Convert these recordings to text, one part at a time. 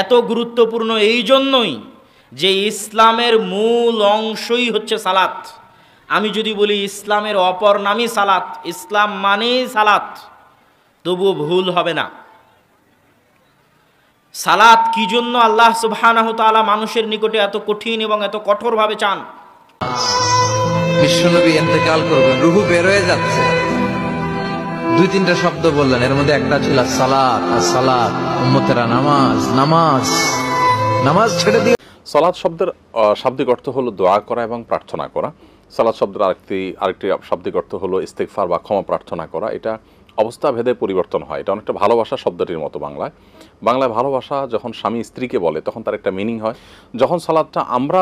এত গুরুত্বপূর্ণ এই জন্যই যে ইসলামের মূল অংশই হচ্ছে সালাত। আমি যদি বলি ইসলামের অপর নামই সালাত, ইসলাম মানেই সালাত, তবুও ভুল হবে না। সালাত কি জন্য আল্লাহ সুবহানাহু ওয়া তাআলা মানুষের নিকটে এত কঠিন এবং এত কঠোরভাবে চান? বিশ্বনবী ইন্তেকাল করবেন, রূহ বের হয়ে যাচ্ছে, দুই তিনটা শব্দ বললেন, এর মধ্যে একটা ছিল সালাত। আর সালাত উম্মতেরা নামাজ, নামাজ, নামাজ ছেড়ে দিয়ে। সালাত শব্দের শাব্দিক অর্থ হলো দোয়া করা এবং প্রার্থনা করা। সালাত শব্দের আরেকটি শাব্দিক অর্থ হলো ইস্তেগফার বা ক্ষমা প্রার্থনা করা। এটা অবস্থা ভেদে পরিবর্তন হয়। এটা অনেকটা ভালোবাসা শব্দটির মতো। বাংলায় ভালোবাসা যখন স্বামী স্ত্রীকে বলে তখন তার একটা মিনিং হয়। যখন সালাতটা আমরা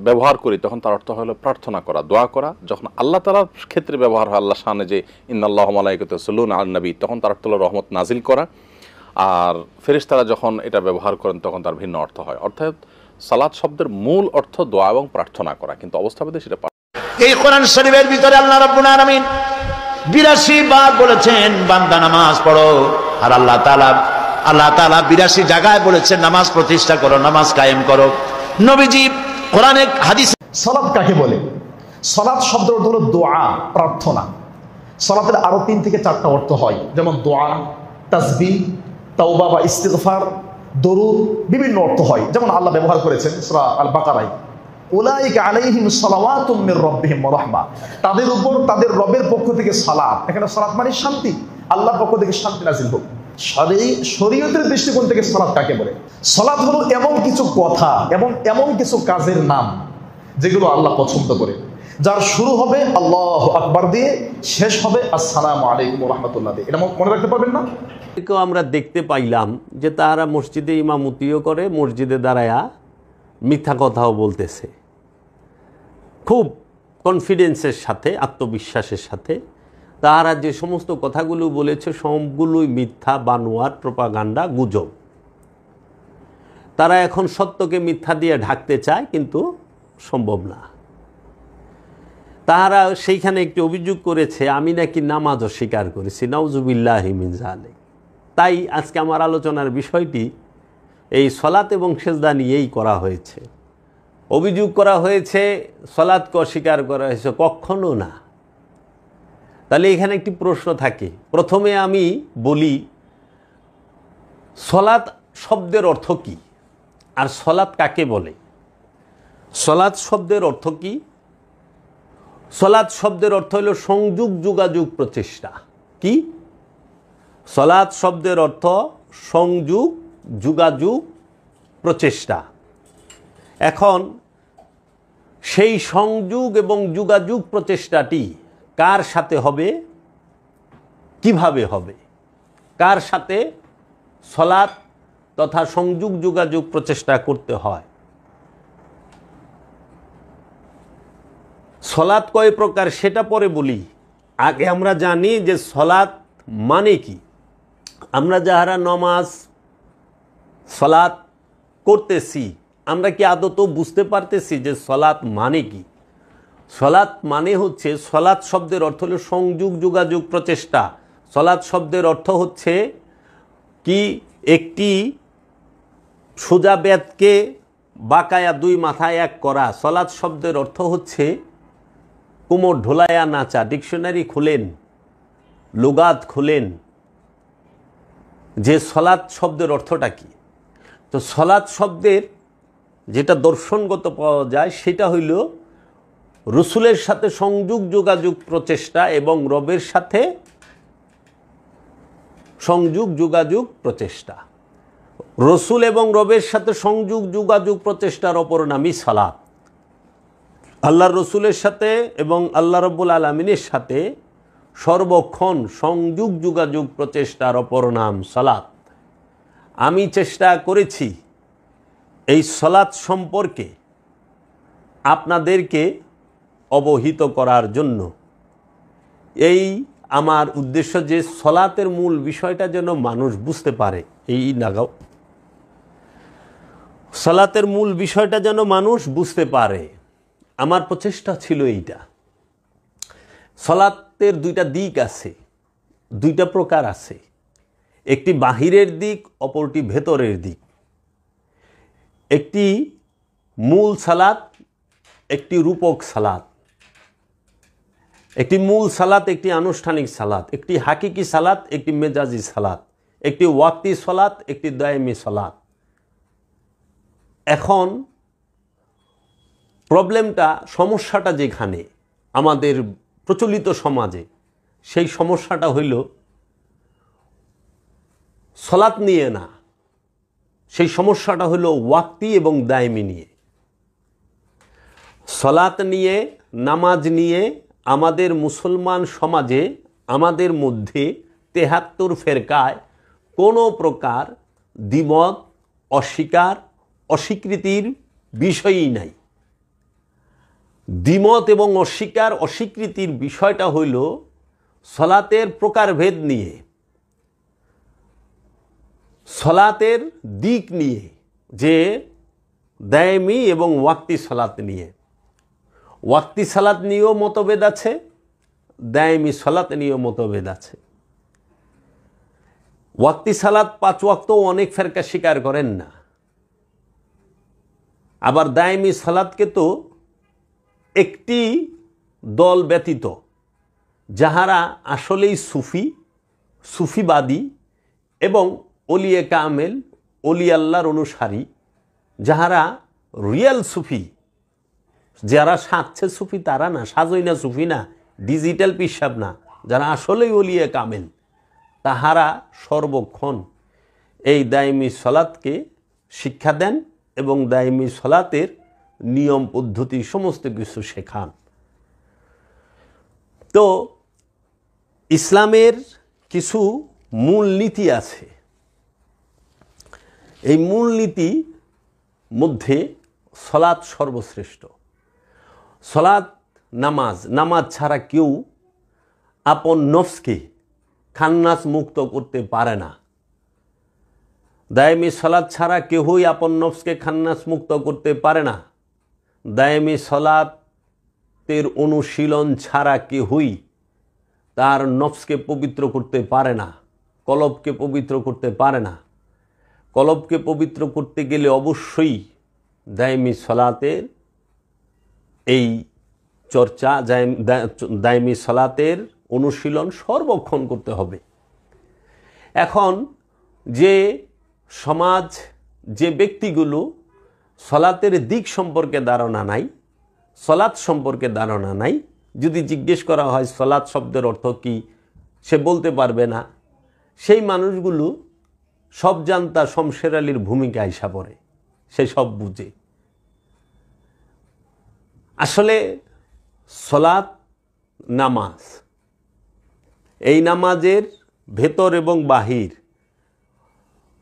ব্যবহার করি তখন তার অর্থ হলো প্রার্থনা করা, দোয়া করা। যখন আল্লাহ তাআলার ক্ষেত্রে ব্যবহার হয়, আল্লাহ শানে যে ইন্নাল্লাহু ওয়া মালাইকাতুহু ইউসাল্লুনা আলান নবী, তখন তার অর্থ হলো রহমত নাজিল করা। আর ফেরেশতারা যখন এটা ব্যবহার করেন তখন তার ভিন্ন অর্থ হয়। অর্থাৎ সালাত শব্দের মূল অর্থ দোয়া এবং প্রার্থনা করা, কিন্তু অবস্থাভেদে সেটা এই কোরআন শরীফের ভিতরে আল্লাহ রাব্বুল আলামিন 82 বার বলেছেন বান্দা নামাজ পড়ো, আর আল্লাহ তাআলা 82 জায়গায় বলেছেন নামাজ প্রতিষ্ঠা করো, নামাজ কায়েম করো। নবীজি কোরআনে হাদিস। সালাত কাকে বলে? সালাত শব্দের অর্থ হলো দোয়া, প্রার্থনা। সালাতের আরো 3 থেকে 4টা অর্থ হয়, যেমন দোয়া, তাসবিহ, তাওবা বা ইস্তিগফার, দরুদ, বিভিন্ন অর্থ হয়। যেমন আল্লাহ ব্যবহার করেছেন সূরা আল বাকারায়, উলাইকা আলাইহিম সালাওয়াতুম মির রাব্বিহিম ওয়া রাহমা, তাদের উপর তাদের রবের পক্ষ থেকে সালাত। এখানে সালাত মানে শান্তি, আল্লাহর পক্ষ থেকে শান্তি নাযিল হোক। শরীয়তের দৃষ্টিকোণ থেকে সালাত কাকে বলে? সালাত হলো এমন কিছু কথা এবং এমন কিছু কাজের নাম যেগুলো আল্লাহ পছন্দ করে, যার শুরু হবে আল্লাহু আকবার দিয়ে, শেষ হবে আসসালামু আলাইকুম ওয়া রাহমাতুল্লাহ দিয়ে। এটা মনে রাখতে পারবেন না? আমরা দেখতে পাইলাম যে তারা মসজিদে ইমামতিও করে, মসজিদে দাঁড়ায়া মিথ্যা কথাও বলতেছে, খুব কনফিডেন্সের সাথে, আত্মবিশ্বাসের সাথে। তারা যে সমস্ত কথাগুলো বলেছে সবগুলোই মিথ্যা, বানোয়াট, প্রোপাগান্ডা, গুজব। তারা এখন সত্যকে মিথ্যা দিয়ে ঢাকতে চায়, কিন্তু সম্ভব না। তারা সেইখানে একটি অভিযোগ করেছে আমি নাকি নামাজ অস্বীকার করেছি, নাউজুবিল্লাহি মিন যালিক। তাই আজকে আমার আলোচনার বিষয়টি এই সলাত এবং সেজদা নিয়েই করা হয়েছে। অভিযোগ করা হয়েছে সলাতকে অস্বীকার করা হয়েছে, কখনো না। তাহলে এখানে একটি প্রশ্ন থাকে। প্রথমে আমি বলি সলাত শব্দের অর্থ কী আর সলাত কাকে বলে? সলাত শব্দের অর্থ কী? সলাত শব্দের অর্থ হলো সংযোগ, যোগাযোগ, প্রচেষ্টা। কি? সলাত শব্দের অর্থ সংযোগ, যোগাযোগ, প্রচেষ্টা। এখন সেই সংযোগ এবং যোগাযোগ প্রচেষ্টাটি কার সাথে হবে, কিভাবে হবে, কার সাথে সলাত তথা সংযোগ, যোগাযোগ, প্রচেষ্টা করতে হয়? সলাত কয় প্রকার সেটা পরে বলি। আগে আমরা জানি যে সলাত মানে কি। আমরা যাহারা নমাজ সলাত করতেছি, আমরা কি আদৌ বুঝতে পারতেছি যে সলাত মানে কি? সলাত মানে হচ্ছে, সলাত শব্দের অর্থ হলো সংযোগ, যোগাযোগ, প্রচেষ্টা। সলাত শব্দের অর্থ হচ্ছে কি, একটি সোজা বেতকে বাঁকায়া দুই মাথায় এক করা। সলাত শব্দের অর্থ হচ্ছে কোমর ঢোলায়া নাচা। ডিকশনারি খুলেন, লুগাত খুলেন যে সলাত শব্দের অর্থটা কি। তো সলাত শব্দের যেটা দর্শনগত পাওয়া যায় সেটা হইল রসুলের সাথে সংযোগ, যোগাযোগ, প্রচেষ্টা এবং রবের সাথে সংযোগ, যোগাযোগ, প্রচেষ্টা। রসুল এবং রবের সাথে সংযোগ, যোগাযোগ, প্রচেষ্টার অপর নামই সালাত। আল্লাহর রসুলের সাথে এবং আল্লাহ রব্বুল আলামিনের সাথে সর্বক্ষণ সংযোগ, যোগাযোগ, প্রচেষ্টার অপর নাম সালাত। আমি চেষ্টা করেছি এই সালাত সম্পর্কে আপনাদেরকে অবহিত করার জন্য। এই আমার উদ্দেশ্য যে সালাতের মূল বিষয়টা যেন মানুষ বুঝতে পারে। এই নাগাও সালাতের মূল বিষয়টা যেন মানুষ বুঝতে পারে, আমার প্রচেষ্টা ছিল এইটা। সালাতের দুইটা দিক আছে, দুইটা প্রকার আছে। একটি বাহিরের দিক, অপরটি ভেতরের দিক। একটি মূল সালাত, একটি রূপক সালাত। একটি মূল সালাত, একটি আনুষ্ঠানিক সালাত, একটি হাকিকি সালাত, একটি মেজাজি সালাত, একটি ওয়াক্তি সালাত, একটি দায়মি সালাত। এখন প্রবলেমটা, সমস্যাটা যেখানে আমাদের প্রচলিত সমাজে, সেই সমস্যাটা হইল সালাত নিয়ে না, সেই সমস্যাটা হলো ওয়াক্তি এবং দায়মি নিয়ে। সালাত নিয়ে, নামাজ নিয়ে আমাদের মুসলমান সমাজে, আমাদের মধ্যে ৭৩ ফেরকায় কোনো প্রকার দ্বিমত, অস্বীকার, অস্বীকৃতির বিষয়ই নাই। দ্বিমত এবং অস্বীকার, অস্বীকৃতির বিষয়টা হইল সালাতের প্রকারভেদ নিয়ে, সালাতের দিক নিয়ে, যে দায়মি এবং ওয়াক্তি সালাত নিয়ে। ওয়াক্তি সালাত নিয়েও মতভেদ আছে, দায়মি সালাত নিয়েও মতভেদ আছে। ওয়াক্তি সালাত ৫ ওয়াক্তও অনেক ফেরকা স্বীকার করেন না। আবার দায়মি সালাতকে তো একটি দল ব্যতীত যাহারা আসলেই সুফিবাদী এবং অলিয়ে কামেল, অলি আল্লাহর অনুসারী, যাহারা রিয়েল সুফি, যারা সাজছে সুফি তারা না, সাজই না সুফি না, ডিজিটাল পিসাব না, যারা আসলেই অলিয়ে কামেল, তাহারা সর্বক্ষণ এই দায়মি সালাতকে শিক্ষা দেন এবং দায়মি সালাতের নিয়ম পদ্ধতি সমস্ত কিছু শেখান। তো ইসলামের কিছু মূলনীতি আছে। এই মূলনীতি মধ্যে সালাত সর্বশ্রেষ্ঠ। সালাত, নামাজ ছাড়া কেউ আপন নফসকে খান্নাস মুক্ত করতে পারে না। দায়মি সালাত ছাড়া কেউই আপন নফসকে খান্নাস মুক্ত করতে পারে না। দায়মি সালাতের অনুশীলন ছাড়া কেউই তার নফসকে পবিত্র করতে পারে না, কলবকে পবিত্র করতে পারে না। কলবকে পবিত্র করতে গেলে অবশ্যই দায়মি সালাতের এই চর্চা, দায়মি সালাতের অনুশীলন সর্বক্ষণ করতে হবে। এখন যে সমাজ, যে ব্যক্তিগুলো সালাতের দিক সম্পর্কে ধারণা নাই, সালাত সম্পর্কে ধারণা নাই, যদি জিজ্ঞেস করা হয় সালাত শব্দের অর্থ কি, সে বলতে পারবে না। সেই মানুষগুলো সব জানতা শমশের আলীর ভূমিকা আইসা পড়ে, সে সব বুঝে। আসলে সালাত, নামাজ, এই নামাজের ভেতর এবং বাহির,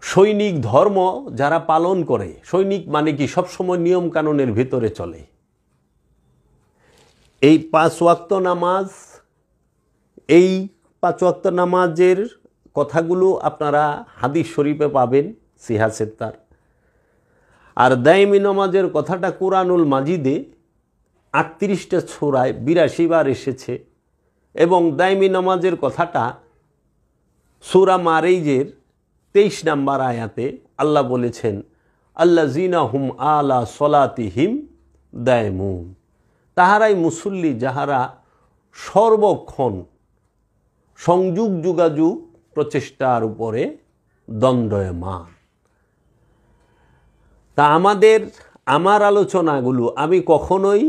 সৈনিক ধর্ম যারা পালন করে, সৈনিক মানে কি সবসময় নিয়ম কানুনের ভিতরে চলে। এই ৫ ওয়াক্ত নামাজ, এই ৫ ওয়াক্ত নামাজের কথাগুলো আপনারা হাদিস শরীফে পাবেন, সিহা সেত্তার। আর দায়মি নামাজের কথাটা কুরআনুল মাজিদে ৩৮টা সূরায় ৮২ বার এসেছে। এবং দায়মি নামাজের কথাটা সূরা মারিজের ২৩ নম্বর আয়াতে আল্লাহ বলেছেন, আল্লাযীনা হুম আলা সলাতিহিম দায়মুন, তাহারাই মুসল্লি যাহারা সর্বক্ষণ সংযোগ যোগাযোগ প্রচেষ্টার উপরে দণ্ডায়মান। তা আমার আলোচনাগুলো আমি কখনোই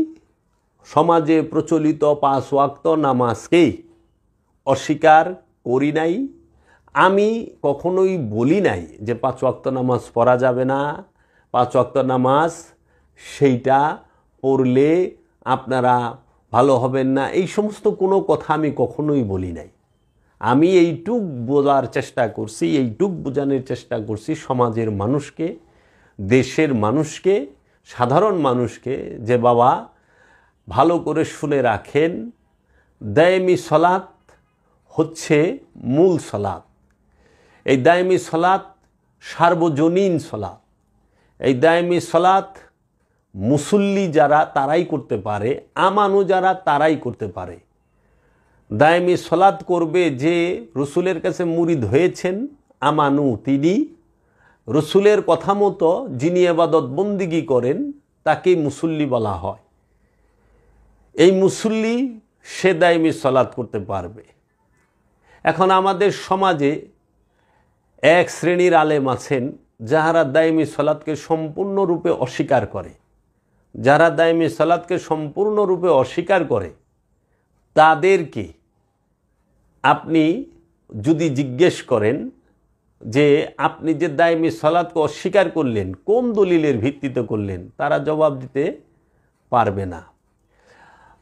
সমাজে প্রচলিত ৫ ওয়াক্ত নামাজকেই অস্বীকার করি নাই। আমি কখনোই বলি নাই যে ৫ ওয়াক্ত নামাজ পড়া যাবে না, ৫ ওয়াক্ত নামাজ সেইটা পড়লে আপনারা ভালো হবেন না, এই সমস্ত কোনো কথা আমি কখনোই বলি নাই। আমি এইটুক বোঝার চেষ্টা করছি, এইটুক বোঝানোর চেষ্টা করছি সমাজের মানুষকে, দেশের মানুষকে, সাধারণ মানুষকে, যে বাবা ভালো করে শুনে রাখেন, দায়মি সালাত হচ্ছে মূল সালাত। এই দায়মি সালাত সার্বজনীন সালাত। এই দায়মি সালাত মুসল্লি যারা তারাই করতে পারে, আমানু যারা তারাই করতে পারে। দায়মি সালাত করবে যে রসুলের কাছে মুরিদ হয়েছেন, আমানু তিনি, রসুলের কথা মতো যিনি ইবাদত বন্দিগি করেন তাকেই মুসল্লি বলা হয়। এই মুসল্লি সে দায়মি সালাত করতে পারবে। এখন আমাদের সমাজে এক শ্রেণীর আলেম আছেন যাহারা দায়মি সালাতকে সম্পূর্ণরূপে অস্বীকার করে। যারা দায়মি সালাতকে সম্পূর্ণরূপে অস্বীকার করে তাদেরকে আপনি যদি জিজ্ঞেস করেন যে আপনি যে দায়মি সালাতকে অস্বীকার করলেন কোন দলিলের ভিত্তিতে করলেন, তারা জবাব দিতে পারবে না।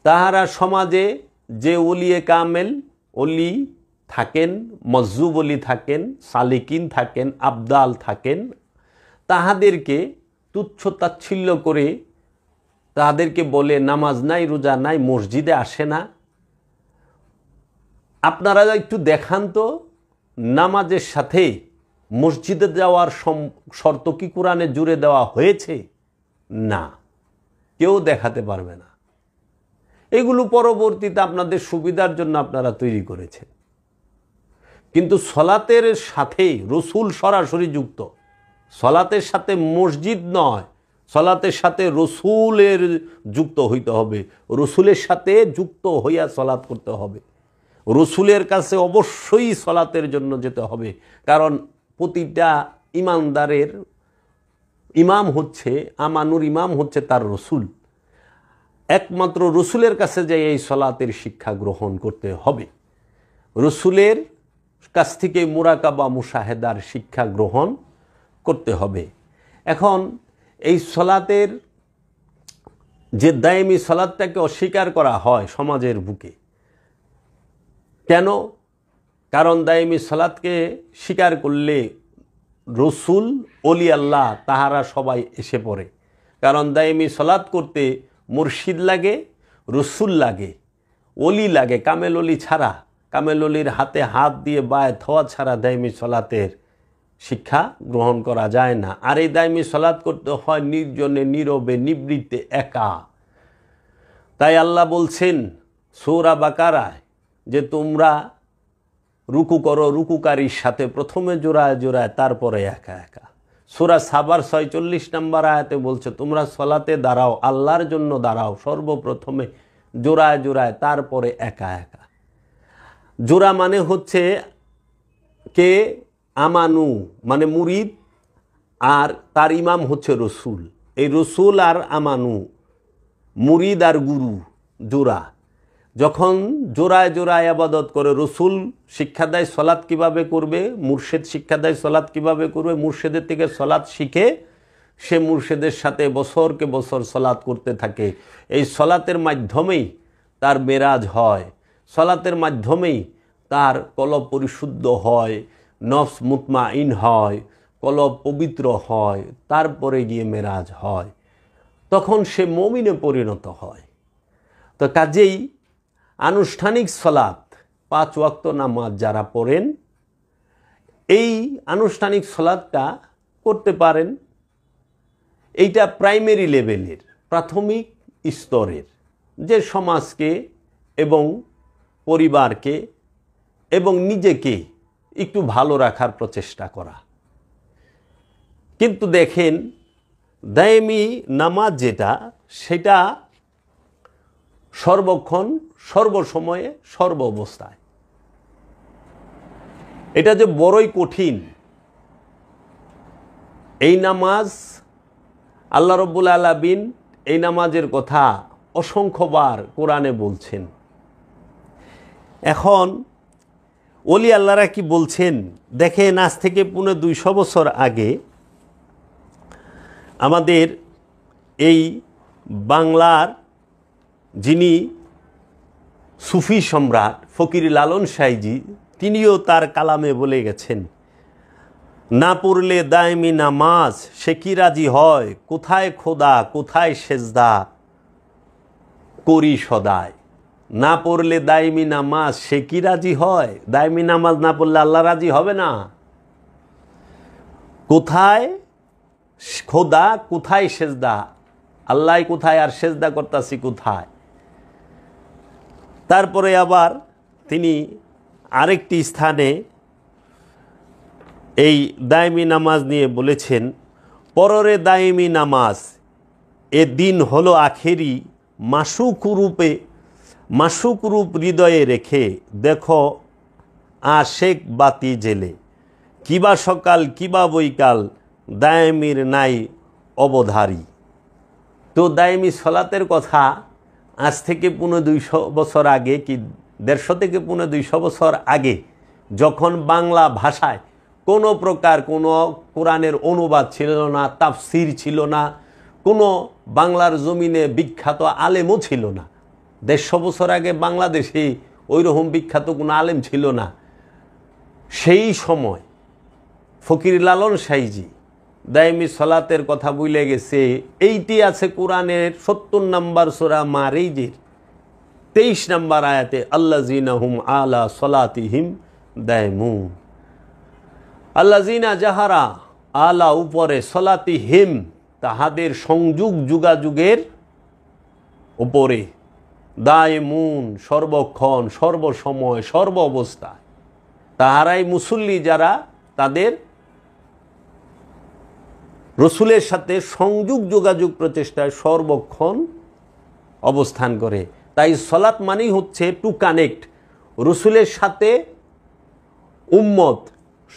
তাহারা সমাজে যে ওলিয়ে কামেল ওলি থাকেন, মজ্জুব ওলি থাকেন, সালিকিন থাকেন, আবদাল থাকেন, তাহাদেরকে তুচ্ছ তাচ্ছিল্য করে তাদেরকে বলে নামাজ নাই, রোজা নাই, মসজিদে আসে না। আপনারা একটু দেখান তো নামাজের সাথে মসজিদে যাওয়ার শর্ত কি কোরআনে জুড়ে দেওয়া হয়েছে? না, কেউ দেখাতে পারবে না। এগুলো পরবর্তীতে আপনাদের সুবিধার জন্য আপনারা তৈরি করেছেন। কিন্তু সলাতের সাথে রসুল সরাসরি যুক্ত। সলাতের সাথে মসজিদ নয়, সলাতের সাথে রসুলের যুক্ত হইতে হবে। রসুলের সাথে যুক্ত হইয়া সলাত করতে হবে। রসুলের কাছে অবশ্যই সলাতের জন্য যেতে হবে, কারণ প্রতিটা ইমানদারের ইমাম হচ্ছে, আমানুর ইমাম হচ্ছে তার রসুল। একমাত্র রসুলের কাছে যাই এই সলাতের শিক্ষা গ্রহণ করতে হবে। রসুলের কাছ থেকে মুরাকাবা মুশাহেদার শিক্ষা গ্রহণ করতে হবে। এখন এই সলাতের যে দায়মি সলাতটাকে অস্বীকার করা হয় সমাজের বুকে, কেন? কারণ দায়মি সলাতকে স্বীকার করলে রসুল ওলি আল্লাহ তাহারা সবাই এসে পড়ে। কারণ দায়মি সলাত করতে মুর্শিদ লাগে, রসুল লাগে, ওলি লাগে। কামেল ওলি ছাড়া, কামেল ওলির হাতে হাত দিয়ে বায় থোয়া ছাড়া দায়মি সলাতের শিক্ষা গ্রহণ করা যায় না। আর এই দায়মি সলাত করতে হয় নির্জনে, নীরবে, নিবৃত্তে, একা। তাই আল্লাহ বলছেন সূরা বাকারায় যে তোমরা রুকু করো রুকুকারীর সাথে, প্রথমে জোড়ায় জোড়ায়, তারপরে একা একা। সূরা সাবার 46 নম্বর আয়াতে বলছে তোমরা সলাতে দাঁড়াও, আল্লাহর জন্য দাঁড়াও, সর্বপ্রথমে জোড়ায় জোড়ায়, তারপরে একা একা। জোড়া মানে হচ্ছে কে? আমানু মানে মুরিদ, আর তার ইমাম হচ্ছে রসুল। এই রসুল আর আমানু, মুরিদ আর গুরু, জোড়া। যখন জোড়ায় জোড়ায় আবাদত করে, রসুল শিক্ষা দেয় সলাৎ কিভাবে করবে, মুর্শেদ শিক্ষা দেয় সলাৎ কিভাবে করবে, মুর্শেদের থেকে সলাৎ শিখে সে মুর্শেদের সাথে বছরকে বছর সলাৎ করতে থাকে। এই সলাতের মাধ্যমেই তার মেরাজ হয়, সলাতের মাধ্যমেই তার কলব পরিশুদ্ধ হয়, নফস মুতমাইন হয়, কলব পবিত্র হয়, তারপরে গিয়ে মেরাজ হয়, তখন সে মুমিনে পরিণত হয়। তো কাজেই আনুষ্ঠানিক সলাত 5 ওয়াক্ত নামাজ যারা পড়েন, এই আনুষ্ঠানিক সলাতটা করতে পারেন। এইটা প্রাইমারি লেভেলের, প্রাথমিক স্তরের, যে সমাজকে এবং পরিবারকে এবং নিজেকে একটু ভালো রাখার প্রচেষ্টা করা। কিন্তু দেখেন দায়েমি নামাজ যেটা, সেটা সর্বক্ষণ, সর্বসময়ে, সর্ব অবস্থায়। এটা যে বড়ই কঠিন। এই নামাজ আল্লাহ রব্বুল আলামিন এই নামাজের কথা অসংখ্যবার কোরআনে বলছেন। এখন ওলি আল্লাহরা কি বলছেন দেখেন। আজ থেকে 250 বছর আগে আমাদের এই বাংলার যিনি সুফি সম্রাট ফকির লালন সাইজি, তিনিও তার কালামে বলে গেছেন, না পড়লে দায়মি নামাজ সে কি রাজি হয়, কোথায় খোদা কোথায় সেজদা করি সদায়। না পড়লে দায়মি নামাজ সে কি রাজি হয়? দায়মি নামাজ না পড়লে আল্লাহ রাজি হবে না। কোথায় খোদা কোথায় সেজদা, আল্লাহ কোথায় আর সেজদা করতাছি কোথায়। তারপরে আবার তিনি আরেকটি স্থানে এই দায়মি নামাজ নিয়ে বলেছেন, পররে দায়মি নামাজ এ দিন হলো আখেরি, মাসুক রূপ হৃদয়ে রেখে দেখো আশেক বাতি জেলে, কিবা সকাল কিবা বৈকাল দায়মির নাই অবধারী। তো দায়মি সলাতের কথা আজ থেকে 200 বছর আগে কি 150 থেকে 200 বছর আগে, যখন বাংলা ভাষায় কোনো প্রকার কোনো কোরআনের অনুবাদ ছিল না, তাফসির ছিল না, কোনো বাংলার জমিনে বিখ্যাত আলেমও ছিল না। 150 বছর আগে বাংলাদেশে ওই রকম বিখ্যাত কোনো আলেম ছিল না। সেই সময় ফকির লালন সাইজি দায়মি সলাতের কথা বলে গেছে। এইটি আছে কোরআনের 70 নম্বর সূরা মারিজের 23 নম্বর আয়াতে, আল্লাযিনা হুম আলা সলাতিহিম দায়মুন। আল্লাযিনা যাহারা আলা উপরে, সলাতিহিম তাহাদের সংযোগ যোগাযোগের উপরে, দায়মুন সর্বক্ষণ সর্বসময় সর্ব অবস্থায়, তাহারাই মুসল্লি যারা তাদের রসুলের সাথে সংযোগ যোগাযোগ প্রচেষ্টায় সর্বক্ষণ অবস্থান করে। তাই সলাত মানেই হচ্ছে টু কানেক্ট, রসুলের সাথে উম্মত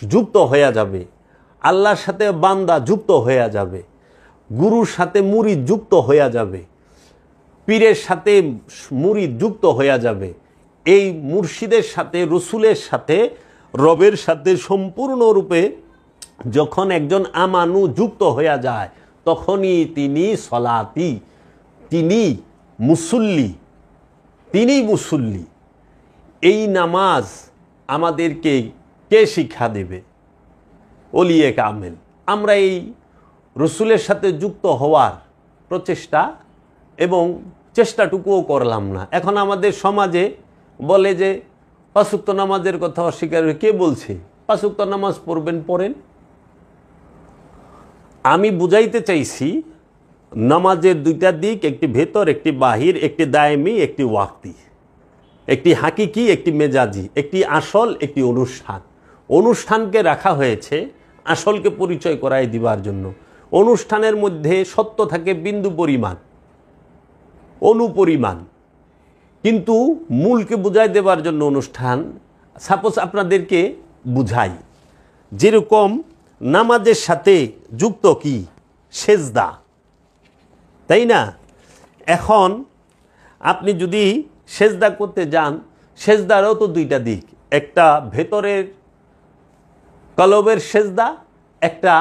যুক্ত হয়ে যাবে, আল্লাহর সাথে বান্দা যুক্ত হয়ে যাবে, গুরুর সাথে মুরিদ যুক্ত হয়ে যাবে, পীরের সাথে মুরিদ যুক্ত হয়ে যাবে। এই মুর্শিদের সাথে রসুলের সাথে রবের সাথে সম্পূর্ণরূপে যখন একজন আমানু যুক্ত হয়ে যায়, তখনই তিনি সলাতি, তিনি মুসল্লি। এই নামাজ আমাদেরকে কে শিক্ষা দেবে? ওলিয়ে কামেল। আমরা এই রসুলের সাথে যুক্ত হওয়ার প্রচেষ্টা এবং চেষ্টাটুকুও করলাম না। এখন আমাদের সমাজে বলে যে 5 ওয়াক্ত নামাজের কথা অস্বীকার, কে বলছে? 5 ওয়াক্ত নামাজ পড়েন। আমি বুঝাইতে চাইছি নামাজের 2টা দিক, একটি ভেতর একটি বাহির, একটি দায়মি একটি ওয়াক্তি, একটি হাকিকি একটি মেজাজি, একটি আসল একটি অনুষ্ঠান। অনুষ্ঠানকে রাখা হয়েছে আসলকে পরিচয় করাই দিবার জন্য। অনুষ্ঠানের মধ্যে সত্য থাকে বিন্দু পরিমাণ, অনুপরিমাণ, কিন্তু মূলকে বুঝাই দেবার জন্য অনুষ্ঠান। সাপোজ আপনাদেরকে বুঝাই, যেরকম নামাজের সাথে যুক্ত কি সেজদা, তাই না? এখন আপনি যদি সেজদা করতে যান, সেজদারও তো 2টা দিক, একটা ভেতরের কলবের সেজদা, একটা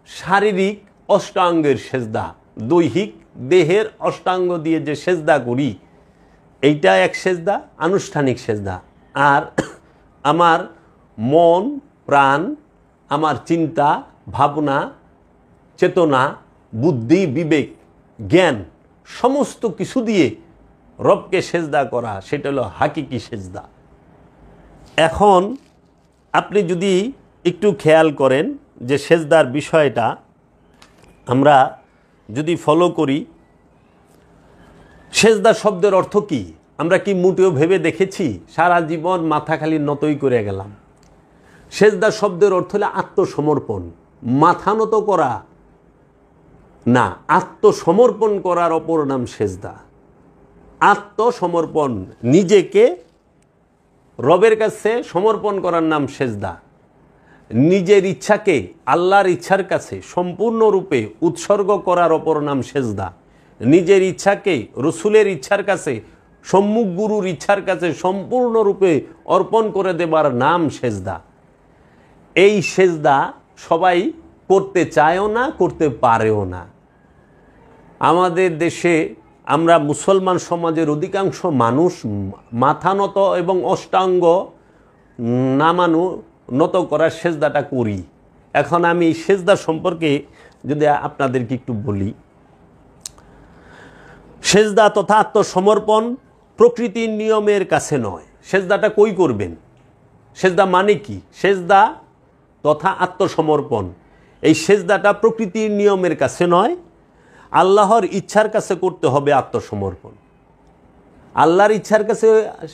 শারীরিক অষ্টাঙ্গের সেজদা, দৈহিক দেহের অষ্টাঙ্গ দিয়ে যে সেজদা করি, এইটা এক সেজদা, আনুষ্ঠানিক সেজদা। আর আমার মন প্রাণ, আমার চিন্তা ভাবনা চেতনা বুদ্ধি বিবেক জ্ঞান সমস্ত কিছু দিয়ে রবকে সেজদা করা, সেটা হলো হাকিকি সেজদা। এখন আপনি যদি একটু খেয়াল করেন যে সেজদার বিষয়টা আমরা যদি ফলো করি, সেজদা শব্দের অর্থ কি আমরা কি মোটেও ভেবে দেখেছি? সারা জীবন মাথা খালি নতই করে গেলাম। সেজদা শব্দের অর্থ হলো আত্মসমর্পণ, মাথা নত করা না, আত্মসমর্পণ করার অপর নাম সেজদা। আত্মসমর্পণ, নিজেকে রবের কাছে সমর্পণ করার নাম সেজদা। নিজের ইচ্ছাকে আল্লাহর ইচ্ছার কাছে সম্পূর্ণরূপে উৎসর্গ করার অপর নাম সেজদা। নিজের ইচ্ছাকে রসুলের ইচ্ছার কাছে, সম্মুখ গুরুর ইচ্ছার কাছে সম্পূর্ণরূপে অর্পণ করে দেবার নাম সেজদা। এই সেজদা সবাই করতে চায়ও না, করতে পারেও না। আমাদের দেশে আমরা মুসলমান সমাজের অধিকাংশ মানুষ মাথা নত এবং অষ্টাঙ্গ নামানো নত করার সেজদাটা করি। এখন আমি সেজদা সম্পর্কে যদি আপনাদেরকে একটু বলি, সেজদা তথা আত্মসমর্পণ প্রকৃতির নিয়মের কাছে নয়। সেজদাটা কই করবেন? সেজদা মানে কি? সেজদা তথা আত্মসমর্পণ, এই সেজদাটা প্রকৃতির নিয়মের কাছে নয়, আল্লাহর ইচ্ছার কাছে করতে হবে আত্মসমর্পণ। আল্লাহর ইচ্ছার কাছে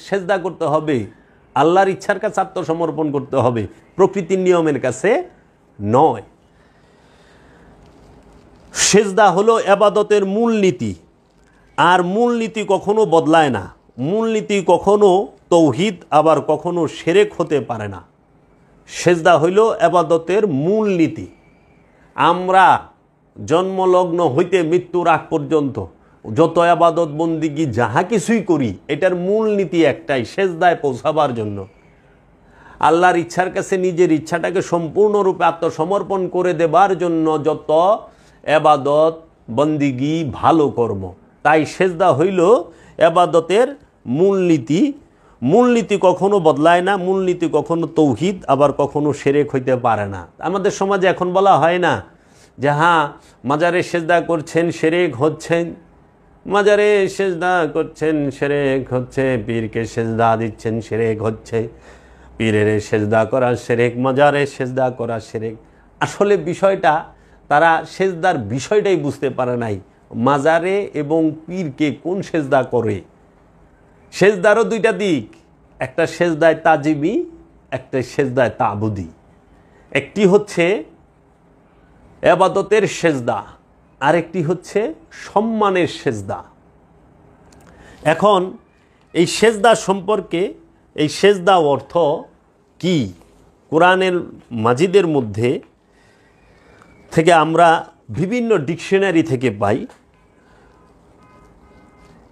সেজদা করতে হবে, আল্লাহর ইচ্ছার কাছে আত্মসমর্পণ করতে হবে, প্রকৃতির নিয়মের কাছে নয়। সেজদা হলো ইবাদতের মূলনীতি, আর মূলনীতি কখনো বদলায় না। মূলনীতি কখনো তৌহিদ আবার কখনো শিরক হতে পারে না। সেজদা হইল ইবাদতের মূলনীতি। আমরা জন্মলগ্ন হইতে মৃত্যুর আগ পর্যন্ত যত ইবাদত বন্দিগি যাহা কিছুই করি, এটার মূলনীতি একটাই, সেজদায় পৌঁছাবার জন্য, আল্লাহর ইচ্ছার কাছে নিজের ইচ্ছাটাকে সম্পূর্ণরূপে আত্মসমর্পণ করে দেবার জন্য যত ইবাদত বন্দিগি ভালো কর্ম। তাই সেজদা হইল ইবাদতের মূলনীতি। মূলনীতি কখনো বদলায় না, মূলনীতি কখনো তৌহিদ আবার কখনো শিরক হইতে পারে না। আমাদের সমাজে এখন বলা হয় না যে হ্যাঁ মাজারে সেজদা করছেন শিরক হচ্ছেন, মাজারে সেজদা করছেন শিরক হচ্ছে, পীরকে সেজদা দিচ্ছেন শিরক হচ্ছে, পীরের সেজদা করা শিরক, মাজারে সেজদা করা শিরক। আসলে বিষয়টা তারা সেজদার বিষয়টাই বুঝতে পারে নাই। মাজারে এবং পীরকে কোন সেজদা করে? সেজদারও দুইটা দিক, একটা সেজদায় তাজিমি, একটা সেজদায় তাবুদি। একটি হচ্ছে ইবাদতের সেজদা, আরেকটি হচ্ছে সম্মানের সেজদা। এখন এই সেজদা সম্পর্কে, এই সেজদা অর্থ কি, কোরআনের মাজিদের মধ্যে থেকে আমরা বিভিন্ন ডিকশনারি থেকে পাই।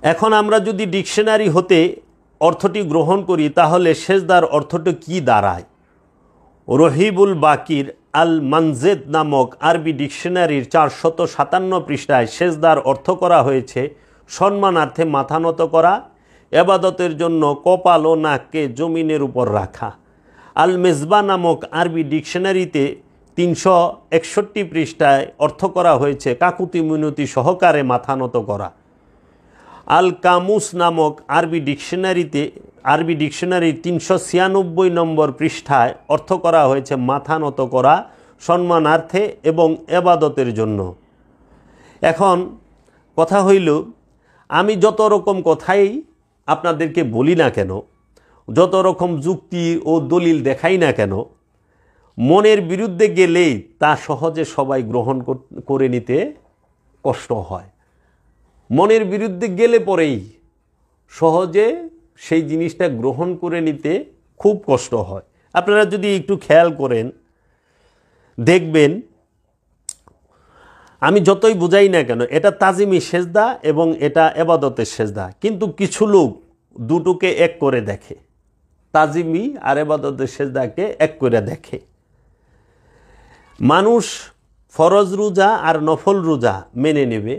এখন আমরা যদি ডিকশনারি হতে অর্থটি গ্রহণ করি তাহলে সেজদার অর্থটি কি দাঁড়ায়? রহিবুল বাকির আল মানজেদ নামক আরবি ডিকশনারির 457 পৃষ্ঠায় সেজদার অর্থ করা হয়েছে সম্মানার্থে মাথা নত করা, ইবাদতের জন্য কপাল ও নাককে জমিনের উপর রাখা। আল মেজবা নামক আরবি ডিকশনারিতে 361 পৃষ্ঠায় অর্থ করা হয়েছে কাকুতি মিনতি সহকারে মাথা নত করা। আল কামুস নামক আরবি ডিকশনারির 396 নম্বর পৃষ্ঠায় অর্থ করা হয়েছে মাথা নত করা সম্মানার্থে এবং ইবাদতের জন্য। এখন কথা হইল, আমি যত রকম কথাই আপনাদেরকে বলি না কেন, যত রকম যুক্তি ও দলিল দেখাই না কেন, মনের বিরুদ্ধে গেলেই তা সহজে সবাই গ্রহণ করে নিতে কষ্ট হয়। মনের বিরুদ্ধে গেলে পরেই সহজে সেই জিনিসটা গ্রহণ করে নিতে খুব কষ্ট হয়। আপনারা যদি একটু খেয়াল করেন দেখবেন, আমি যতই বুঝাই না কেন এটা তাজিমি সেজদা এবং এটা ইবাদতের সেজদা, কিন্তু কিছু লোক দুটোকে এক করে দেখে, তাজিমি আর ইবাদতের সেজদাকে এক করে দেখে। মানুষ ফরজ রোজা আর নফল রোজা মেনে নেবে,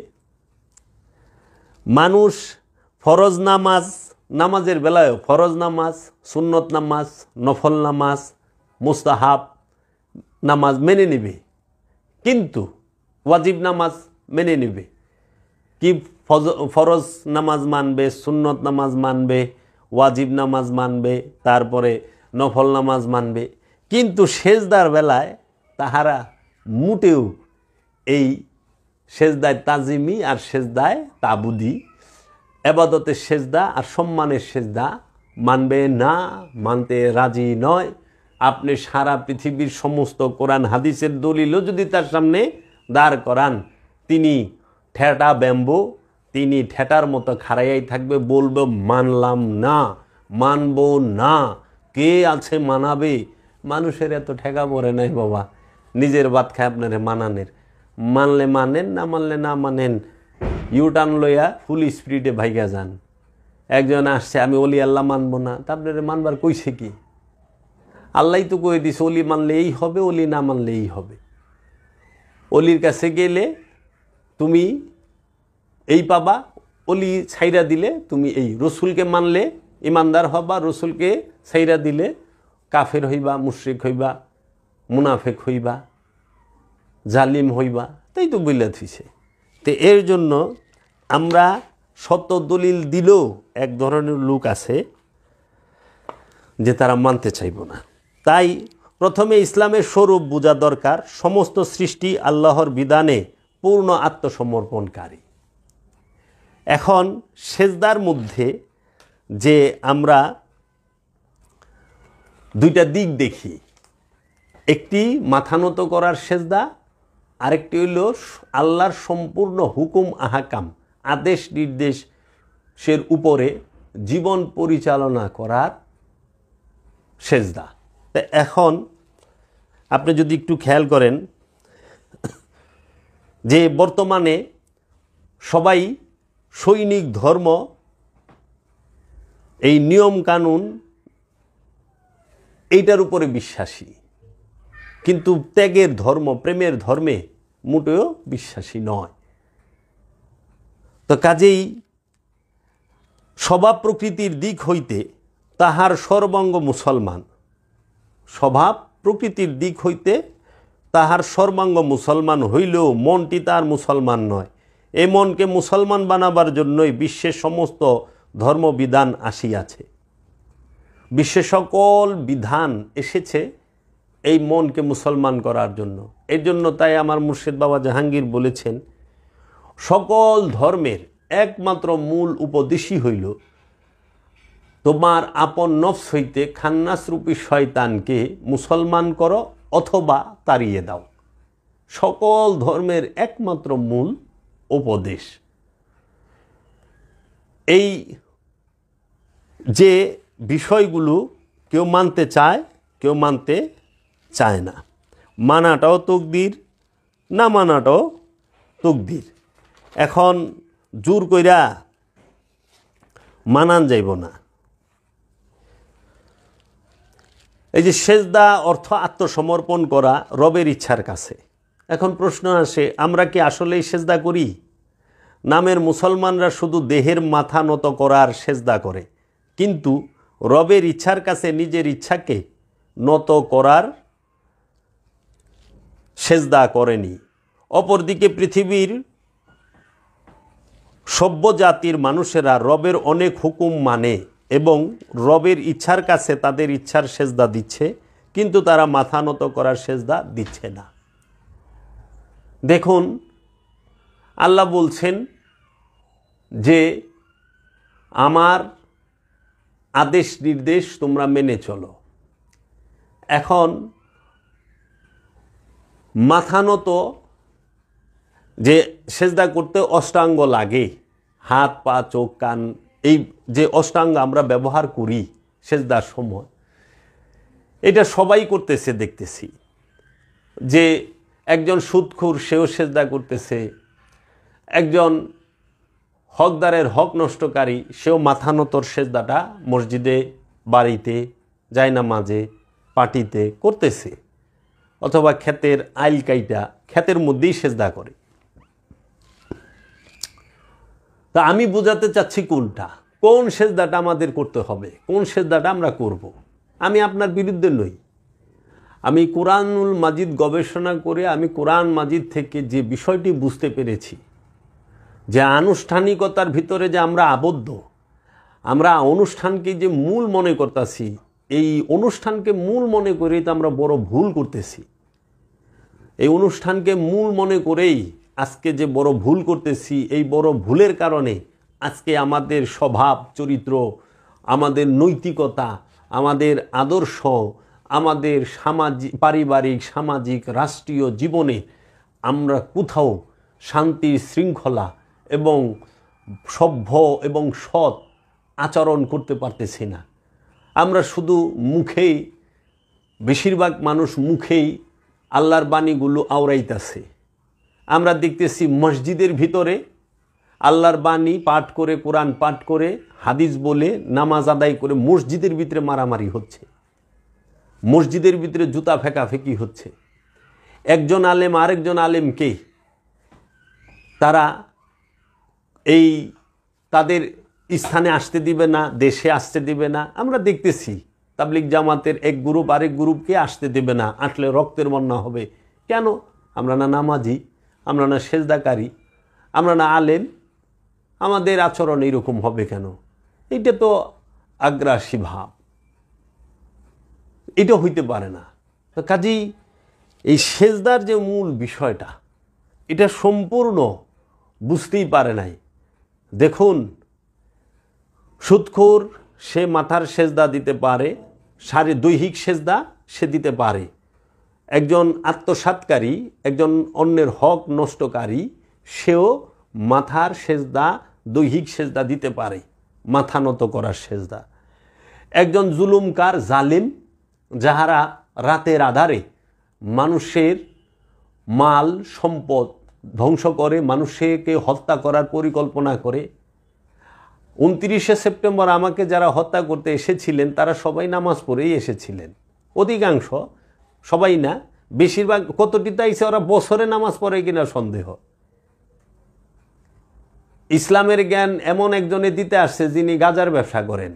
মানুষ ফরজ নামাজের বেলায়ও ফরজ নামাজ, সুন্নত নামাজ, নফল নামাজ, মুস্তাহাব নামাজ মেনে নেবে, কিন্তু ওয়াজিব নামাজ মেনে নেবে কি? ফরজ নামাজ মানবে, সুন্নত নামাজ মানবে, ওয়াজিব নামাজ মানবে, তারপরে নফল নামাজ মানবে, কিন্তু সেজদার বেলায় তাহারা মোটেও এই সেজদায় তাজিমি আর সেজদায় তাবুদি, ইবাদতের সেজদা আর সম্মানের সেজদা মানবে না, মানতে রাজি নয়। আপনি সারা পৃথিবীর সমস্ত কোরআন হাদিসের দলিলও যদি তার সামনে দাঁড় করান, তিনি ঠেটা ব্যাম্বো, তিনি ঠেটার মতো খাড়াইয়াই থাকবে, বলবে মানলাম না, মানবো না। কে আছে মানাবে? মানুষের এত ঠেকা পড়ে নাই বাবা, নিজের বাদ খায় আপনারে মানানের। মানলে মানেন, না মানলে না মানেন, ইউটার্ন লইয়া ফুল স্পিডে ভাইগা যান। একজন আসছে আমি অলি আল্লাহ মানবো না, তারপরে মানবার কইছে কি? আল্লাহ তো কয়ে দিছে অলি মানলে এই হবে, অলি না মানলে এই হবে। অলির কাছে গেলে তুমি এই পাবা, অলি ছাইরা দিলে তুমি এই। রসুলকে মানলে ইমানদার হবা, রসুলকে ছাইরা দিলে কাফের হইবা, মুশরিক হইবা, মুনাফেক হইবা, জালিম হইবা। তাই তো বইলা থইছে। তো এর জন্য আমরা শত দলিল দিলেও এক ধরনের লোক আছে যে তারা মানতে চাইব না। তাই প্রথমে ইসলামের স্বরূপ বোঝা দরকার। সমস্ত সৃষ্টি আল্লাহর বিধানে পূর্ণ আত্মসমর্পণকারী। এখন সেজদার মধ্যে যে আমরা দুইটা দিক দেখি, একটি মাথা নত করার সেজদা, আরেকটি হইল আল্লাহর সম্পূর্ণ হুকুম আহকাম আদেশ নির্দেশের উপরে জীবন পরিচালনা করার সেজদা। তা এখন আপনি যদি একটু খেয়াল করেন যে বর্তমানে সবাই সৈনিক ধর্ম, এই নিয়ম কানুন এইটার উপরে বিশ্বাসী, কিন্তু ত্যাগের ধর্ম, প্রেমের ধর্মে মোটেও বিশ্বাসী নয়। তো কাজেই স্বভাব প্রকৃতির দিক হইতে তাহার সর্বাঙ্গ মুসলমান, স্বভাব প্রকৃতির দিক হইতে তাহার সর্বাঙ্গ মুসলমান হইলেও মনটি তার মুসলমান নয়। এই মনকে মুসলমান বানাবার জন্যই বিশ্বের সমস্ত ধর্মবিধান আসিয়াছে, বিশ্বের সকল বিধান এসেছে এই মনকে মুসলমান করার জন্য। এর জন্য তাই আমার মুর্শিদ বাবা জাহাঙ্গীর বলেছেন, সকল ধর্মের একমাত্র মূল উপদেশই হইল তোমার আপন নফস হইতে খান্নাসরূপী শয়তানকে মুসলমান করো অথবা তাড়িয়ে দাও। সকল ধর্মের একমাত্র মূল উপদেশ। এই যে বিষয়গুলো কেউ মানতে চায়, কেউ মানতে চায় না। মানাটাও তকদির, না মানাটাও তকদির। এখন জোর কইরা মানান যাইব না। এই যে সেজদা অর্থ আত্মসমর্পণ করা রবের ইচ্ছার কাছে। এখন প্রশ্ন আসে, আমরা কি আসলেই সেজদা করি? নামের মুসলমানরা শুধু দেহের মাথা নত করার সেজদা করে, কিন্তু রবের ইচ্ছার কাছে নিজের ইচ্ছাকে নত করার সেজদা করেনি। অপরদিকে পৃথিবীর সভ্য জাতির মানুষেরা রবের অনেক হুকুম মানে এবং রবের ইচ্ছার কাছে তাদের ইচ্ছার সেজদা দিচ্ছে, কিন্তু তারা মাথা নত করার সেজদা দিচ্ছে না। দেখুন, আল্লাহ বলছেন যে আমার আদেশ নির্দেশ তোমরা মেনে চলো। এখন মাথা নত যে সেজদা করতে অষ্টাঙ্গ লাগে, হাত পা চোখ কান, এই যে অষ্টাঙ্গ আমরা ব্যবহার করি সেজদার সময়, এটা সবাই করতেছে দেখতেছি। যে একজন সুদখোর সেও সেজদা করতেছে, একজন হকদারের হক নষ্টকারী সেও মাথা নতর সেজদাটা মসজিদে, বাড়িতে, জায়নামাজে, পার্টিতে করতেছে, অথবা ক্ষেতের আইল কাইটা ক্ষেতের মধ্যেই সেজদা করে। তা আমি বোঝাতে চাচ্ছি কোনটা, কোন সেজদাটা আমাদের করতে হবে, কোন সেজদাটা আমরা করব। আমি আপনার বিরুদ্ধে নই। আমি কোরআনুল মাজিদ গবেষণা করে আমি কোরআন মাজিদ থেকে যে বিষয়টি বুঝতে পেরেছি, যে আনুষ্ঠানিকতার ভিতরে যে আমরা আবদ্ধ, আমরা অনুষ্ঠানকে যে মূল মনে করতেছি, এই অনুষ্ঠানকে মূল মনে করেই তো আমরা বড় ভুল করতেছি। এই অনুষ্ঠানকে মূল মনে করেই আজকে যে বড় ভুল করতেছি, এই বড় ভুলের কারণে আজকে আমাদের স্বভাব চরিত্র, আমাদের নৈতিকতা, আমাদের আদর্শ, আমাদের সামাজিক, পারিবারিক, সামাজিক, রাষ্ট্রীয় জীবনে আমরা কোথাও শান্তি, শৃঙ্খলা এবং সভ্য এবং সৎ আচরণ করতে পারতেছি না। আমরা শুধু মুখেই, বেশিরভাগ মানুষ মুখেই আল্লাহর বাণীগুলো আওড়াইতেছে। আমরা দেখতেছি মসজিদের ভিতরে আল্লাহর বাণী পাঠ করে, কোরআন পাঠ করে, হাদিস বলে, নামাজ আদায় করে মসজিদের ভিতরে মারামারি হচ্ছে, মসজিদের ভিতরে জুতা ফেঁকাফেঁকি হচ্ছে। একজন আলেম আরেকজন আলেমকে তারা এই তাদের স্থানে আসতে দিবে না, দেশে আসতে দিবে না। আমরা দেখতেছি তাবলিগ জামাতের এক গ্রুপ আরেক গ্রুপকে আসতে দেবে না, আসলে রক্তের বন্যা হবে। কেন? আমরা না নামাজি, আমরা না সেজদাকারী, আমরা না আলেম, আমাদের আচরণ এইরকম হবে কেন? এটা তো আগ্রাসী ভাব, এটা হইতে পারে না। তো কাজেই এই সেজদার যে মূল বিষয়টা, এটা সম্পূর্ণ বুঝতেই পারে নাই। দেখুন, সুদখোর সে মাথার সেজদা দিতে পারে, দৈহিক সেজদা সে দিতে পারে। একজন আত্মসাৎকারী, একজন অন্যের হক নষ্টকারী, সেও মাথার সেজদা, দৈহিক সেজদা দিতে পারে, মাথা নত করার সেজদা। একজন জুলুমকার, জালিম, যাহারা রাতের আধারে মানুষের মাল সম্পদ ধ্বংস করে, মানুষকে হত্যা করার পরিকল্পনা করে। 29শে সেপ্টেম্বর আমাকে যারা হত্যা করতে এসেছিলেন তারা সবাই নামাজ পড়েই এসেছিলেন, অধিকাংশ, সবাই না, বেশিরভাগ। কতটি তাইছে ওরা বছরে নামাজ পড়ে কিনা সন্দেহ। ইসলামের জ্ঞান এমন একজনে দিতে আসছে যিনি গাজার ব্যবসা করেন,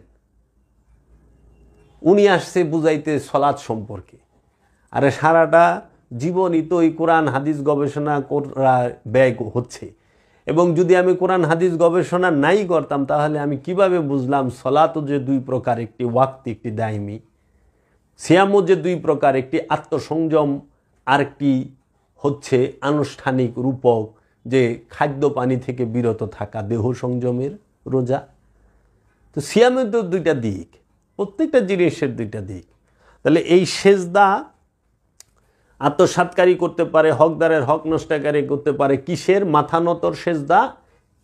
উনি আসছে বুঝাইতে সলাৎ সম্পর্কে। আরে সারাটা জীবনই তো এই কোরআন হাদিস গবেষণা করা ব্যয় হচ্ছে, এবং যদি আমি কোরআন হাদিস গবেষণা নাই করতাম তাহলে আমি কিভাবে বুঝলাম সলাতও যে দুই প্রকার, একটি ওয়াক্তি, একটি দায়মি, সিয়ামও যে দুই প্রকার, একটি আত্মসংযম আর একটি হচ্ছে আনুষ্ঠানিক রূপক, যে খাদ্য পানি থেকে বিরত থাকা, দেহ সংযমের রোজা। তো সিয়ামের তো দুইটা দিক, প্রত্যেকটা জিনিসের দুইটা দিক। তাহলে এই সেজদা আত্মসাৎকারী করতে পারে, হকদারের হক নষ্টকারী করতে পারে কিসের? মাথা নতর সেজদা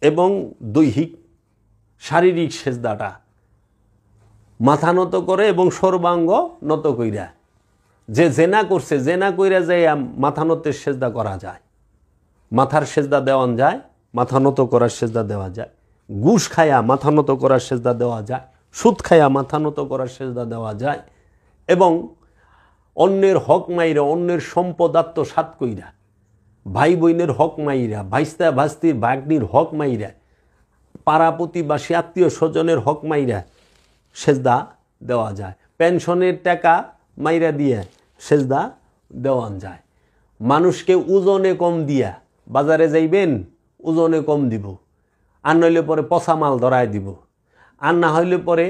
এবং দৈহিক শারীরিক সেজদাটা মাথা নত করে এবং সর্বাঙ্গ নত কইরা। যে জেনা করছে, জেনা কইরা যায় মাথা নতের সেজদা করা যায়, মাথার সেজদা দেওয়া যায়, মাথা নত করার সেজদা দেওয়া যায়। ঘুষ খায়া মাথা নত করার সেজদা দেওয়া যায়, সুদ খায়া মাথা নত করার সেজদা দেওয়া যায়, এবং অন্যের হক মাইরা, অন্যের সম্পদ আত্মসাৎ কইরা, ভাই বোনের হক মাইরা, ভাইস্তা ভাস্তির ভাগ্নির হক মাইরা, পাড়া প্রতিবাসী আত্মীয় স্বজনের হক মাইরা সেজদা দেওয়া যায়। পেনশনের টাকা মাইরা দিয়ে সেজদা দেওয়া যায়। মানুষকে ওজনে কম দিয়া, বাজারে যাইবেন ওজনে কম দিব, আর নইলে পরে পচা মাল ধরায় দিব, আর না হইলে পরে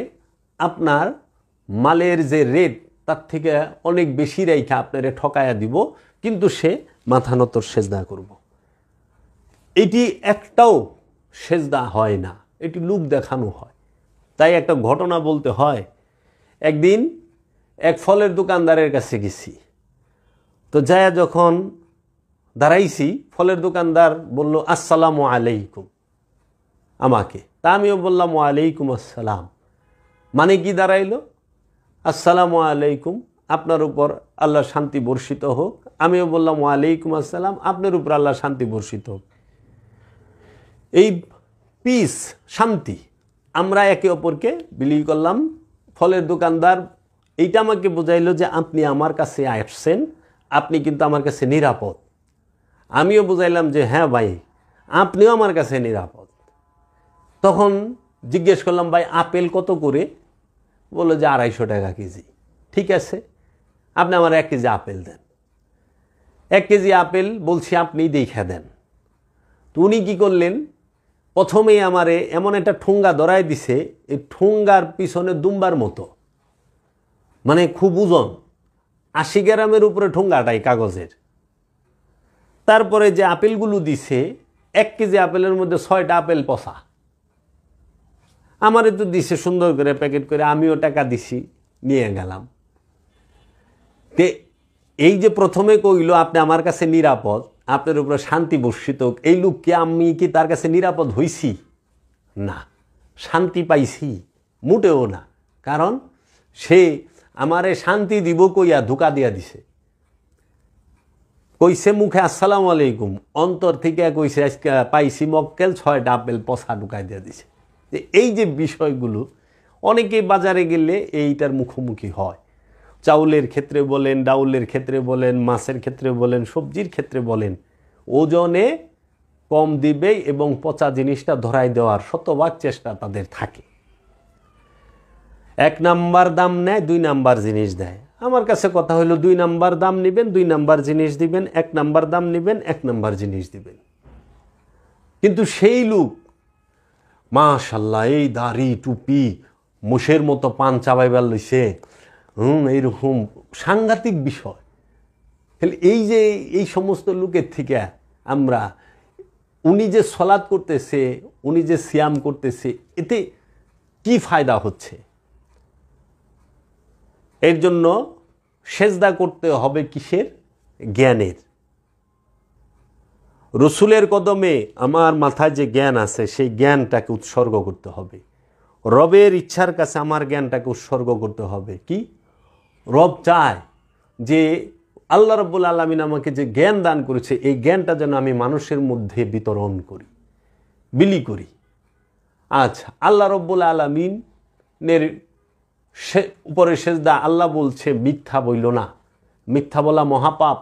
আপনার মালের যে রেট তার থেকে অনেক বেশি রেখা আপনারে ঠকায়া দিব, কিন্তু সে মাথা নতর সেজদা করব। এটি একটাও সেজদা হয় না, এটি লোক দেখানো হয়। তাই একটা ঘটনা বলতে হয়। একদিন এক ফলের দোকানদারের কাছে গেছি, তো যায়া যখন দাঁড়াইছি, ফলের দোকানদার বলল আসসালামু আলাইকুম আমাকে, তা আমিও বললাম ওয়ালাইকুম আসসালাম। মানে কি দাঁড়াইলো? আসসালামু আলাইকুম, আপনার উপর আল্লাহ শান্তি বর্ষিত হোক। আমিও বললাম ওয়ালাইকুম আসসালাম, আপনার উপর আল্লাহ শান্তি বর্ষিত হোক। এই পিস, শান্তি, আমরা একে অপরকে বিলি করলাম। ফলের দোকানদার এইটা আমাকে বোঝাইলো যে আপনি আমার কাছে আসছেন, আপনি কিন্তু আমার কাছে নিরাপদ। আমিও বুঝাইলাম যে হ্যাঁ ভাই, আপনিও আমার কাছে নিরাপদ। তখন জিজ্ঞেস করলাম, ভাই আপেল কত করে? বললো যে 250 টাকা কেজি। ঠিক আছে, আপনি আমার 1 কেজি আপেল দেন। 1 কেজি আপেল বলছি আপনি দেখে দেন। তো উনি কী করলেন, প্রথমেই আমারে এমন একটা ঠুঙ্গা ধরায় দিছে, এই ঠুঙ্গার পিছনে দুম্বার মতো, মানে খুব ওজন, 80 গ্রামের উপরে ঠুঙ্গাটাই কাগজের। তারপরে যে আপেলগুলো দিছে, 1 কেজি আপেলের মধ্যে 6টা আপেল পচা। আমারে তো দিছে সুন্দর করে প্যাকেট করে, আমিও টাকা দিছি, নিয়ে গেলাম। তে এই যে প্রথমে কইল আপনি আমার কাছে নিরাপদ, আপনার উপরে শান্তি বর্ষিত, এই লোককে আমি কি তার কাছে নিরাপদ হইছি? না, শান্তি পাইছি মোটেও না। কারণ সে আমারে শান্তি দিব কইয়া ধোঁকা দিয়া দিছে। কইছে মুখে আসসালামু আলাইকুম, অন্তর থেকে কইছে আজকে পাইছি মক্কেল, 6টা আপেল পচা ঢুকাই দিয়া দিছে। যে এই যে বিষয়গুলো অনেকেই বাজারে গেলে এইটার মুখোমুখি হয়। চাউলের ক্ষেত্রে বলেন, ডাউলের ক্ষেত্রে বলেন, মাছের ক্ষেত্রে বলেন, সবজির ক্ষেত্রে বলেন, ওজনে কম দিবে এবং পচা জিনিসটা ধরাই দেওয়ার শতভাগ চেষ্টা তাদের থাকে। 1 নাম্বার দাম নেয়, 2 নাম্বার জিনিস দেয়। আমার কাছে কথা হলো 2 নাম্বার দাম নেবেন, 2 নাম্বার জিনিস দিবেন, 1 নাম্বার দাম নেবেন, 1 নাম্বার জিনিস দিবেন। কিন্তু সেই লোক মাশাআল্লাহ এই দাড়ি টুপি মোষের মতো পান চাবাইবার লইছে, এইরকম সাংঘাতিক বিষয়। এই যে এই সমস্ত লোকের থেকে আমরা, উনি যে সলাৎ করতেছে, উনি যে সিয়াম করতেছে, এতে কি ফায়দা হচ্ছে? এর জন্য সেজদা করতে হবে কিসের? জ্ঞানের। রসুলের কদমে আমার মাথায় যে জ্ঞান আছে সেই জ্ঞানটাকে উৎসর্গ করতে হবে। রবের ইচ্ছার কাছে আমার জ্ঞানটাকে উৎসর্গ করতে হবে। কি? রব চায় যে আল্লাহ রাব্বুল আলামিন আমাকে যে জ্ঞান দান করেছে এই জ্ঞানটা যেন আমি মানুষের মধ্যে বিতরণ করি, বিলি করি। আচ্ছা, আল্লাহ রাব্বুল আলামিনের উপরে সেজদা আল্লাহ বলছে মিথ্যা বইল না, মিথ্যা বলা মহাপাপ,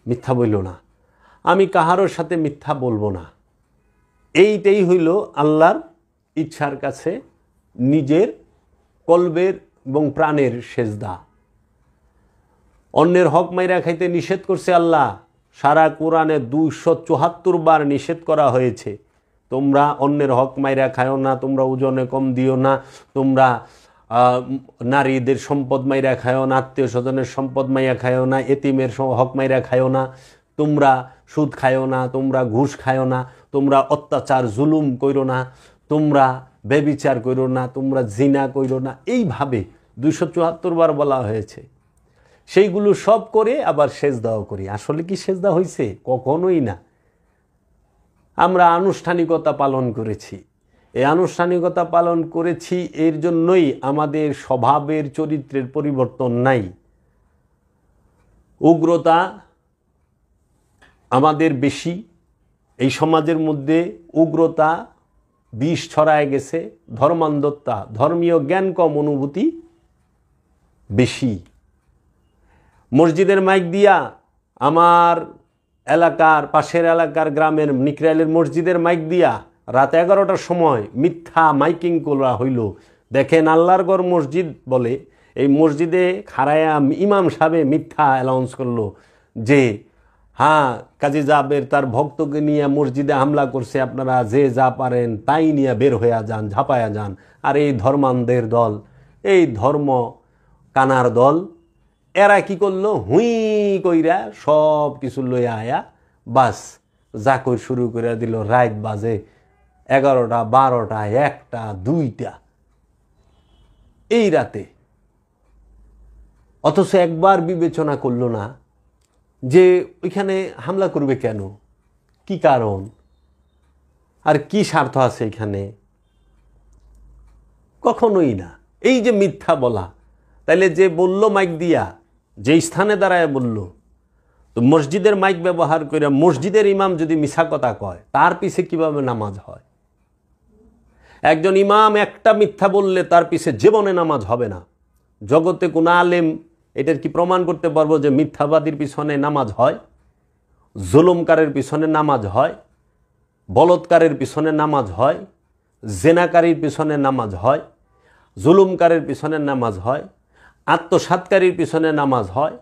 মিথ্যা বইল না, আমি কাহারোর সাথে মিথ্যা বলবো না। এইটাই হইল আল্লাহর ইচ্ছার কাছে নিজের কলবের এবং প্রাণের সেজদা। অন্যের হক মাইরা খাইতে নিষেধ করছে আল্লাহ। সারা কোরআনে 274 বার নিষেধ করা হয়েছে, তোমরা অন্যের হক মাইরা খায়ো না, তোমরা ওজনে কম দিও না, তোমরা নারীদের সম্পদ মাইরা খায়ো না, আত্মীয় স্বজনের সম্পদ মাইরা খায়ো না, এতিমের হক মাইরা খায়ো না, তোমরা সুদ খায়ো না, তোমরা ঘুষ খায়ো না, তোমরা অত্যাচার জুলুম কইরো না, তোমরা ব্যভিচার কইরো না, তোমরা জিনা কইরো না। এইভাবে 274 বার বলা হয়েছে। সেইগুলো সব করে আবার সেজদাও করি। আসলে কি সেজদা হয়েছে? কখনোই না। আমরা আনুষ্ঠানিকতা পালন করেছি। এই আনুষ্ঠানিকতা পালন করেছি এর জন্যই আমাদের স্বভাবের চরিত্রের পরিবর্তন নাই। উগ্রতা আমাদের বেশি, এই সমাজের মধ্যে উগ্রতা বিষ ছড়ায় গেছে, ধর্মান্ধতা, ধর্মীয় জ্ঞান কম, অনুভূতি বেশি। মসজিদের মাইক দিয়া আমার এলাকার পাশের এলাকার গ্রামের নিকরাইলের মসজিদের মাইক দিয়া রাত 11টার সময় মিথ্যা মাইকিং করা হইল। দেখেন আল্লাহর ঘর মসজিদ বলে, এই মসজিদে খাড়ায়া ইমাম সাহেব মিথ্যা অ্যানাউন্স করলো যে হ্যাঁ কাজী জাবের তার ভক্তকে নিয়ে মসজিদে হামলা করছে, আপনারা যে যা পারেন তাই নিয়ে বের হইয়া যান, ঝাঁপায়া যান। আর এই ধর্মান্ধের দল, এই ধর্ম কানার দল, এরা কি করলো? হুই কইরা সব কিছু লইয়া আয়া বাস যা কই শুরু করে দিল। রাত বাজে 11টা, 12টা, 1টা, 2টা এই রাতে। অথচ একবার বিবেচনা করলো না যে ওইখানে হামলা করবে কেন, কি কারণ, আর কি স্বার্থ আছে এখানে? কখনোই না। এই যে মিথ্যা বলা, তাইলে যে বলল মাইক দিয়া, যে স্থানে দাঁড়ায় বলল, তো মসজিদের মাইক ব্যবহার করে মসজিদের ইমাম যদি মিছা কথা কয়, তার পিছে কিভাবে নামাজ হয়? একজন ইমাম একটা মিথ্যা বললে তার পিছে জীবনে নামাজ হবে না। জগতে কোন আলেম এটার কি প্রমাণ করতে পারবো যে মিথ্যাবাদীর পিছনে নামাজ হয়, জুলুমকারের পিছনে নামাজ হয়, বলৎকারের পিছনে নামাজ হয়, জেনাকারীর পিছনে নামাজ হয়, জুলুমকারের পিছনে নামাজ হয়, আত্মসাৎকারীর পিছনে নামাজ হয়,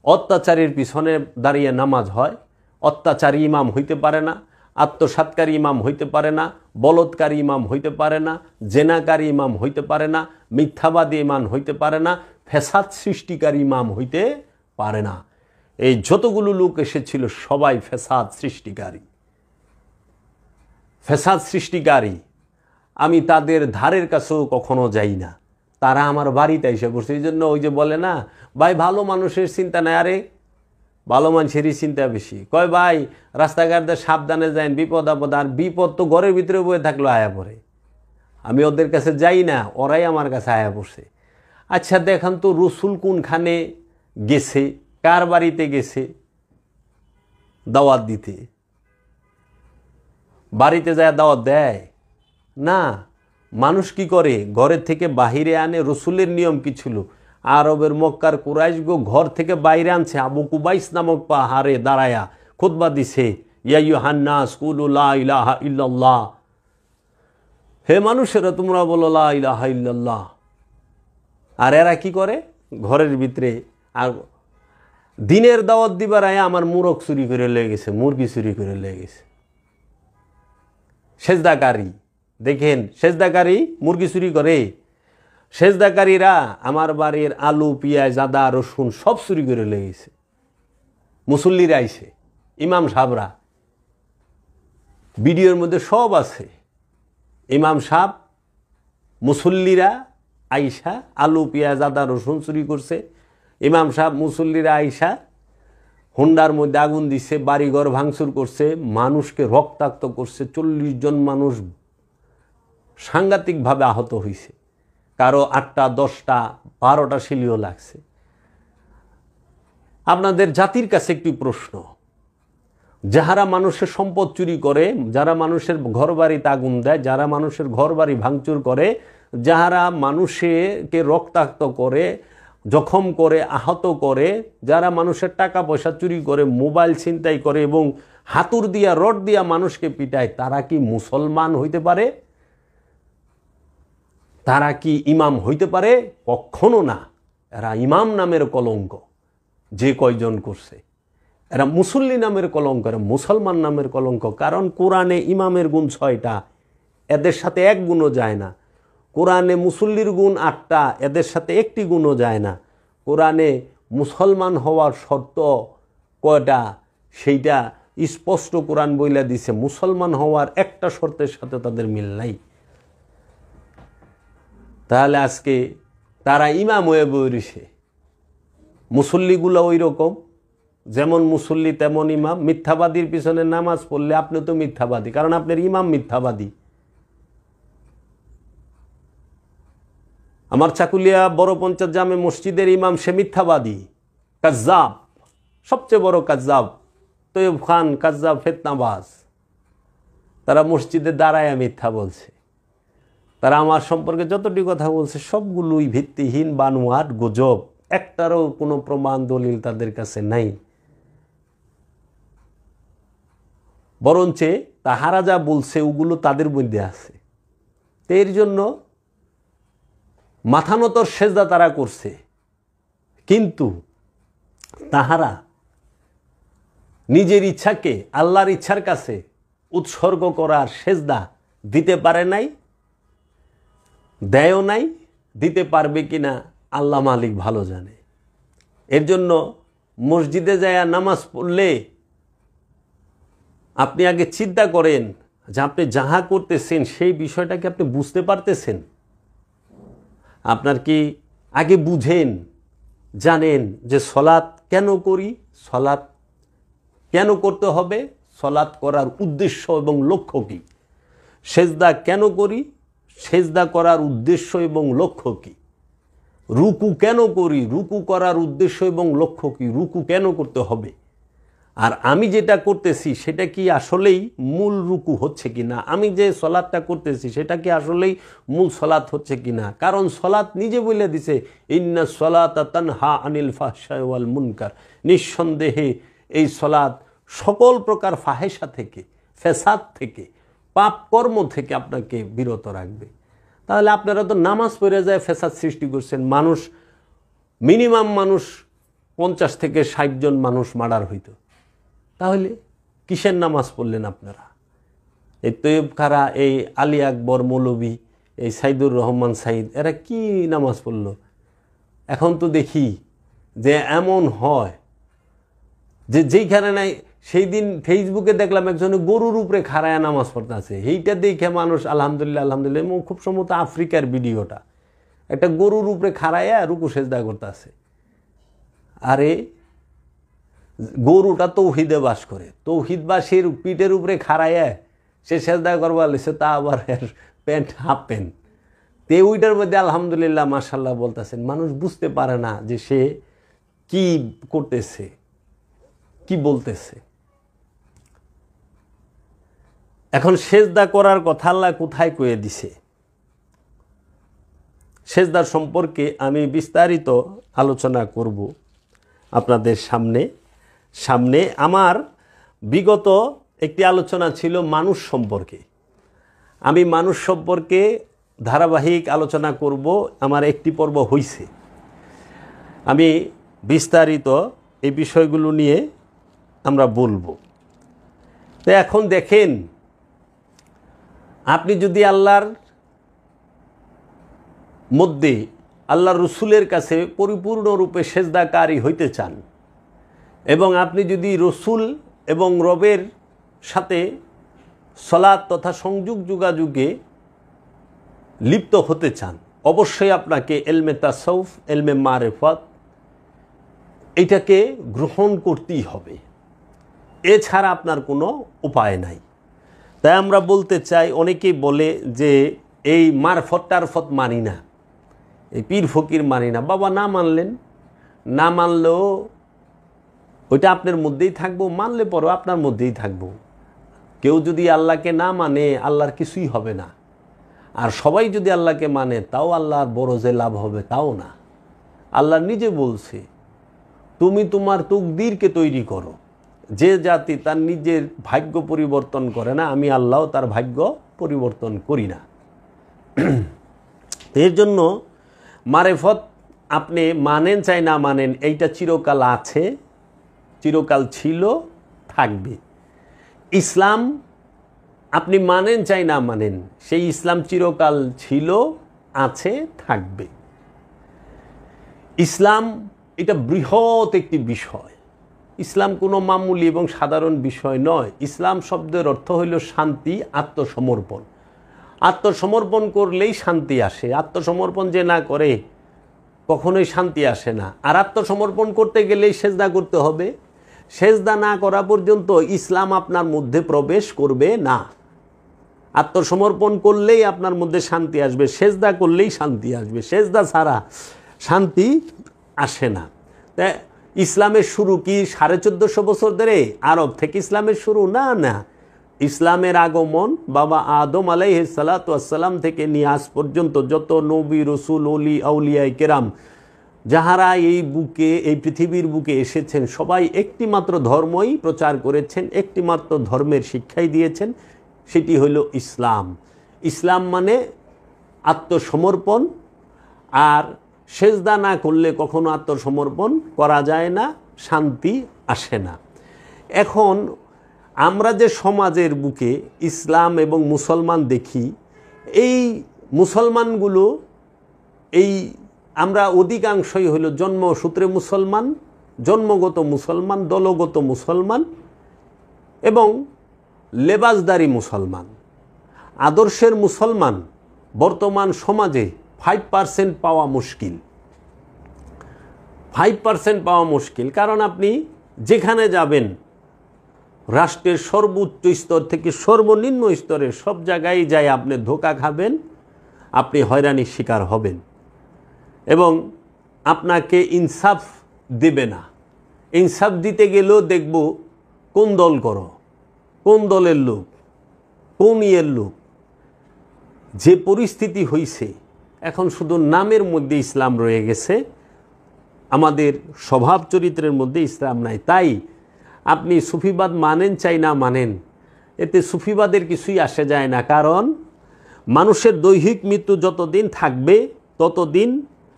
অত্যাচারীর পিছনে দাঁড়িয়ে নামাজ হয়? অত্যাচারী ইমাম হইতে পারে না, আত্মসাৎকারী ইমাম হইতে পারে না, বলৎকারী ইমাম হইতে পারে না, জেনাকারী ইমাম হইতে পারে না, মিথ্যাবাদী ইমাম হইতে পারে না, ফ্যাসাদ সৃষ্টিকারী ইমাম হইতে পারে না। এই যতগুলো লোক এসেছিল সবাই ফ্যাসাদ সৃষ্টিকারী। ফ্যাসাদ সৃষ্টিকারী। আমি তাদের ধারের কাছেও কখনো যাই না। তারা আমার বাড়িতে এসে বসে। এই জন্য ওই যে বলে না ভাই ভালো মানুষের চিন্তা নাই, আরে ভালো মানুষেরই চিন্তা বেশি। কয় ভাই রাস্তাঘাটে সাবধানে যান, বিপদ আপদ। আর বিপদ তো ঘরের ভিতরে বয়ে থাকলো আয়া পড়ে। আমি ওদের কাছে যাই না, ওরাই আমার কাছে আয়া পড়ছে। আচ্ছা দেখান তো রসুল কোনখানে গেছে, কার বাড়িতে গেছে দাওয়াত দিতে? বাড়িতে যায় দাওয়াত দেয় না। মানুষ কি করে? ঘরের থেকে বাহিরে আনে। রসুলের নিয়ম কি ছিল? আরবের মক্কার কুরাইশগো ঘর থেকে বাইরে আনছে। আবু কুবাইস নামক পাহাড়ে দাঁড়ায়া খুতবা দিছে, ইয়া ইউহান্নাস কুলু লা ইলাহা ইল্লাল্লাহ, হে মানুষেরা তোমরা বলো লা ইলাহা ইল্লাল্লাহ। আর এরা কি করে? ঘরের ভিতরে আর দিনের দাওয়াত দিবার আয়া আমার মুরগ চুরি করে লয়ে গেছে, মুরগি চুরি করে লয়ে গেছে। সেজদাকারী দেখেন, সেজদাকারী মুরগি চুরি করে। সেজদাকারীরা আমার বাড়ির আলু, পেঁয়াজ, আদা, রসুন সব চুরি করে লয়ে গেছে। মুসল্লিরা আইছে, ইমাম সাহেবরা, ভিডিওর মধ্যে সব আছে। ইমাম সাহেব, মুসল্লিরা আইসা আলু পেঁয়াজ আদা রসুন চুরি করছে, ইমাম সাহেব মুসল্লিরা আইসা হুন্ডার মধ্যে আগুন দিচ্ছে, বাড়িঘর ভাঙচুর করছে, মানুষকে রক্তাক্ত করছে, 40 জন মানুষ সাংঘাতিকভাবে আহত হয়েছে, কারো 8টা 10টা 12টা শিলিও লাগছে। আপনাদের জাতির কাছে একটি প্রশ্ন, যাহারা মানুষের সম্পদ চুরি করে, যারা মানুষের ঘর বাড়িতে আগুন দেয়, যারা মানুষের ঘর বাড়ি ভাঙচুর করে, যাহারা মানুষকে রক্তাক্ত করে, জখম করে, আহত করে, যারা মানুষের টাকা পয়সা চুরি করে, মোবাইল ছিনতাই করে এবং হাতুর দিয়া রড দিয়া মানুষকে পিটায়, তারা কি মুসলমান হইতে পারে? তারা কি ইমাম হইতে পারে? কখনো না। এরা ইমাম নামের কলঙ্ক যে কয়জন করছে, এরা মুসল্লি নামের কলঙ্ক, এরা মুসলমান নামের কলঙ্ক। কারণ কোরআনে ইমামের গুণ 6টা, এদের সাথে এক গুণও যায় না। কোরআনে মুসল্লির গুণ 8টা, এদের সাথে একটি গুণও যায় না। কোরআনে মুসলমান হওয়ার শর্ত কয়টা সেইটা স্পষ্ট কোরআন বইলা দিছে, মুসলমান হওয়ার একটা শর্তের সাথে তাদের মিল নাই। তাহলে আজকে তারা ইমাম হয়ে বইছে, মুসল্লিগুলো ওই রকম, যেমন মুসল্লি তেমন ইমাম। মিথ্যাবাদীর পিছনে নামাজ পড়লে আপনি তো মিথ্যাবাদী, কারণ আপনার ইমাম মিথ্যাবাদী। আমার চাকুলিয়া বড় পঞ্চায়েত জামে মসজিদের ইমাম সে মিথ্যাবাদী, কাজ্জাব, সবচেয়ে বড় কাজ্জাব তৈয়ব খান কাজ্জাব, ফিতনাবাজ। তারা মসজিদে দাঁড়ায় মিথ্যা বলছে। তারা আমার সম্পর্কে যতটি কথা বলছে সবগুলোই ভিত্তিহীন, বানোয়াট, গুজব। একটারও কোনো প্রমাণ দলিল তাদের কাছে নাই। বরঞ্চে তাহারা যা বলছে ওগুলো তাদের মধ্যে আছে। এর জন্য মাথানতর সেজদা তারা করছে, কিন্তু তাহারা নিজের ইচ্ছাকে আল্লাহর ইচ্ছার কাছে উৎসর্গ করার সেজদা দিতে পারে নাই, দেয়ও নাই, দিতে পারবে কিনা আল্লাহ মালিক ভালো জানে। এর জন্য মসজিদে যায় নামাজ পড়লে আপনি আগে চিন্তা করেন যে আপনি যাহা করতেছেন সেই বিষয়টাকে আপনি বুঝতে পারতেছেন। আপনার কি আগে বুঝেন, জানেন যে সলাৎ কেন করি, সলাৎ কেন করতে হবে, সলাৎ করার উদ্দেশ্য এবং লক্ষ্য কী, সেজদা কেন করি, সেজদা করার উদ্দেশ্য এবং লক্ষ্য কী, রুকু কেন করি, রুকু করার উদ্দেশ্য এবং লক্ষ্য কী, রুকু কেন করতে হবে, আর আমি যেটা করতেছি সেটা কি আসলেই মূল রুকু হচ্ছে কি না, আমি যে সলাৎটা করতেছি সেটা কি আসলেই মূল সলাৎ হচ্ছে কি না। কারণ সলাৎ নিজে বলে দিছে, ইন্না সলাতা তানহা আনিল ফাহশাই ওয়াল মুনকার, নিঃসন্দেহে এই সলাৎ সকল প্রকার ফাহেসা থেকে, ফেসাদ থেকে, পাপ কর্ম থেকে আপনাকে বিরত রাখবে। তাহলে আপনারা তো নামাজ পড়ে যায় ফেসাদ সৃষ্টি করছেন। মানুষ মিনিমাম মানুষ 50 থেকে 60 জন মানুষ মার্ডার হইতো, তাহলে কিসের নামাজ পড়লেন আপনারা? এই তৈয়ব খারা, এই আলী আকবর মৌলবী, এই সাইদুর রহমান সাইদ, এরা কি নামাজ পড়ল? এখন তো দেখি যে এমন হয় যে যেইখানে নাই, সেই দিন ফেসবুকে দেখলাম একজনে গরুর উপরে খাড়ায় নামাজ পড়তে আছে। এইটা দেখে মানুষ আলহামদুলিল্লাহ আলহামদুলিল্লাহ, এবং খুব সম্ভবত আফ্রিকার ভিডিওটা, একটা গরুর উপরে খাড়াইয়া রুকু সেজদা করতে আছে। আরে গরুটা তৌহিদে বাস করে, তৌহিদবাসীর পিঠের উপরে খাড়াইয়া সে সেজদা করবা লিছে, তা আবার প্যান্ট হাফ প্যান্ট, তে ওইটার মধ্যে আলহামদুলিল্লাহ মাশাল্লাহ বলতেছেন। মানুষ বুঝতে পারে না যে সে কি করতেছে, কি বলতেছে। এখন সেজদা করার কথা আল্লাহ কোথায় কয়ে দিছে? সেজদার সম্পর্কে আমি বিস্তারিত আলোচনা করব আপনাদের সামনে। আমার বিগত একটি আলোচনা ছিল মানুষ সম্পর্কে। আমি মানুষ সম্পর্কে ধারাবাহিক আলোচনা করব, আমার একটি পর্ব হইছে। আমি বিস্তারিত এই বিষয়গুলো নিয়ে আমরা বলবো। তো এখন দেখেন, আপনি যদি আল্লাহর মধ্যে আল্লাহর রসুলের কাছে পরিপূর্ণরূপে সেজদাকারী হইতে চান, এবং আপনি যদি রসুল এবং রবের সাথে সলাৎ তথা সংযোগ যোগাযোগে লিপ্ত হতে চান, অবশ্যই আপনাকে এলমে তাসাউফ, এলমে মারেফত এটাকে গ্রহণ করতেই হবে, এছাড়া আপনার কোনো উপায় নাই। তাই আমরা বলতে চাই, অনেকেই বলে যে এই মারফত টারফত মানি না, এই পীর ফকির মানি না। বাবা, না মানলেন, না মানলেও ওইটা আপনার মধ্যেই থাকবো, মানলে পরেও আপনার মধ্যেই থাকবো। কেউ যদি আল্লাহকে না মানে আল্লাহর কিছুই হবে না, আর সবাই যদি আল্লাহকে মানে তাও আল্লাহর বড় যে লাভ হবে তাও না। আল্লাহ নিজে বলছে, তুমি তোমার তকদীরকে তৈরি করো। যে জাতি তার নিজের ভাগ্য পরিবর্তন করে না, আমি আল্লাহ তার ভাগ্য পরিবর্তন করি না। এর জন্য মারেফত আপনি মানেন চাই না মানেন, এইটা চিরকাল আছে, চিরকাল ছিল, থাকবে। ইসলাম আপনি মানেন চাই না মানেন, সেই ইসলাম চিরকাল ছিল, আছে, থাকবে। ইসলাম এটা বৃহৎ একটি বিষয়। ইসলাম কোনো মামুলি এবং সাধারণ বিষয় নয়। ইসলাম শব্দের অর্থ হইল শান্তি, আত্মসমর্পণ। আত্মসমর্পণ করলেই শান্তি আসে, আত্মসমর্পণ যে না করে কখনোই শান্তি আসে না। আর আত্মসমর্পণ করতে গেলেই সেজদা করতে হবে, সেজদা না করা পর্যন্ত ইসলাম আপনার মধ্যে প্রবেশ করবে না। আত্মসমর্পণ করলেই আপনার মধ্যে শান্তি আসবে, সেজদা করলেই শান্তি আসবে, সেজদা ছাড়া শান্তি আসে না। তাই ইসলামের শুরু কি 1450 বছর ধরে আরব থেকে ইসলামের শুরু? না, না। ইসলামের আগমন বাবা আদম আলাইহিস সালাতু ওয়াস সালাম থেকে নিয়ে আজ পর্যন্ত যত নবী, রসুল, ওলি, আউলিয়ায়ে কেরাম যাহারা এই বুকে, এই পৃথিবীর বুকে এসেছেন, সবাই একটিমাত্র ধর্মই প্রচার করেছেন, একটিমাত্র ধর্মের শিক্ষাই দিয়েছেন, সেটি হইল ইসলাম। ইসলাম মানে আত্মসমর্পণ। আর সেজদা না করলে কখনো আত্মসমর্পণ করা যায় না, শান্তি আসে না। এখন আমরা যে সমাজের বুকে ইসলাম এবং মুসলমান দেখি, এই মুসলমানগুলো, এই আমরা অধিকাংশই হইল জন্মসূত্রে মুসলমান, জন্মগত মুসলমান, দলগত মুসলমান এবং লেবাসদারি মুসলমান। আদর্শের মুসলমান বর্তমান সমাজে 5% পাওয়া মুশকিল। 5% পাওয়া মুশকিল, কারণ আপনি যেখানে যাবেন রাষ্ট্রের সর্বোচ্চ স্তর থেকে সর্বনিম্ন স্তরে সব জায়গায় যায় আপনি ধোঁকা খাবেন, আপনি হয়রানির শিকার হবেন এবং আপনাকে ইনসাফ দেবে না। ইনসাফ দিতে গেলেও দেখব কোন দল করো, কোন দলের লোক, কোন ইয়ের লোক। যে পরিস্থিতি হয়েছে এখন শুধু নামের মধ্যে ইসলাম রয়ে গেছে, আমাদের স্বভাব চরিত্রের মধ্যে ইসলাম নাই। তাই আপনি সুফিবাদ মানেন চাই না মানেন, এতে সুফিবাদের কিছুই আসে যায় না। কারণ মানুষের দৈহিক মৃত্যু যতদিন থাকবে ততদিন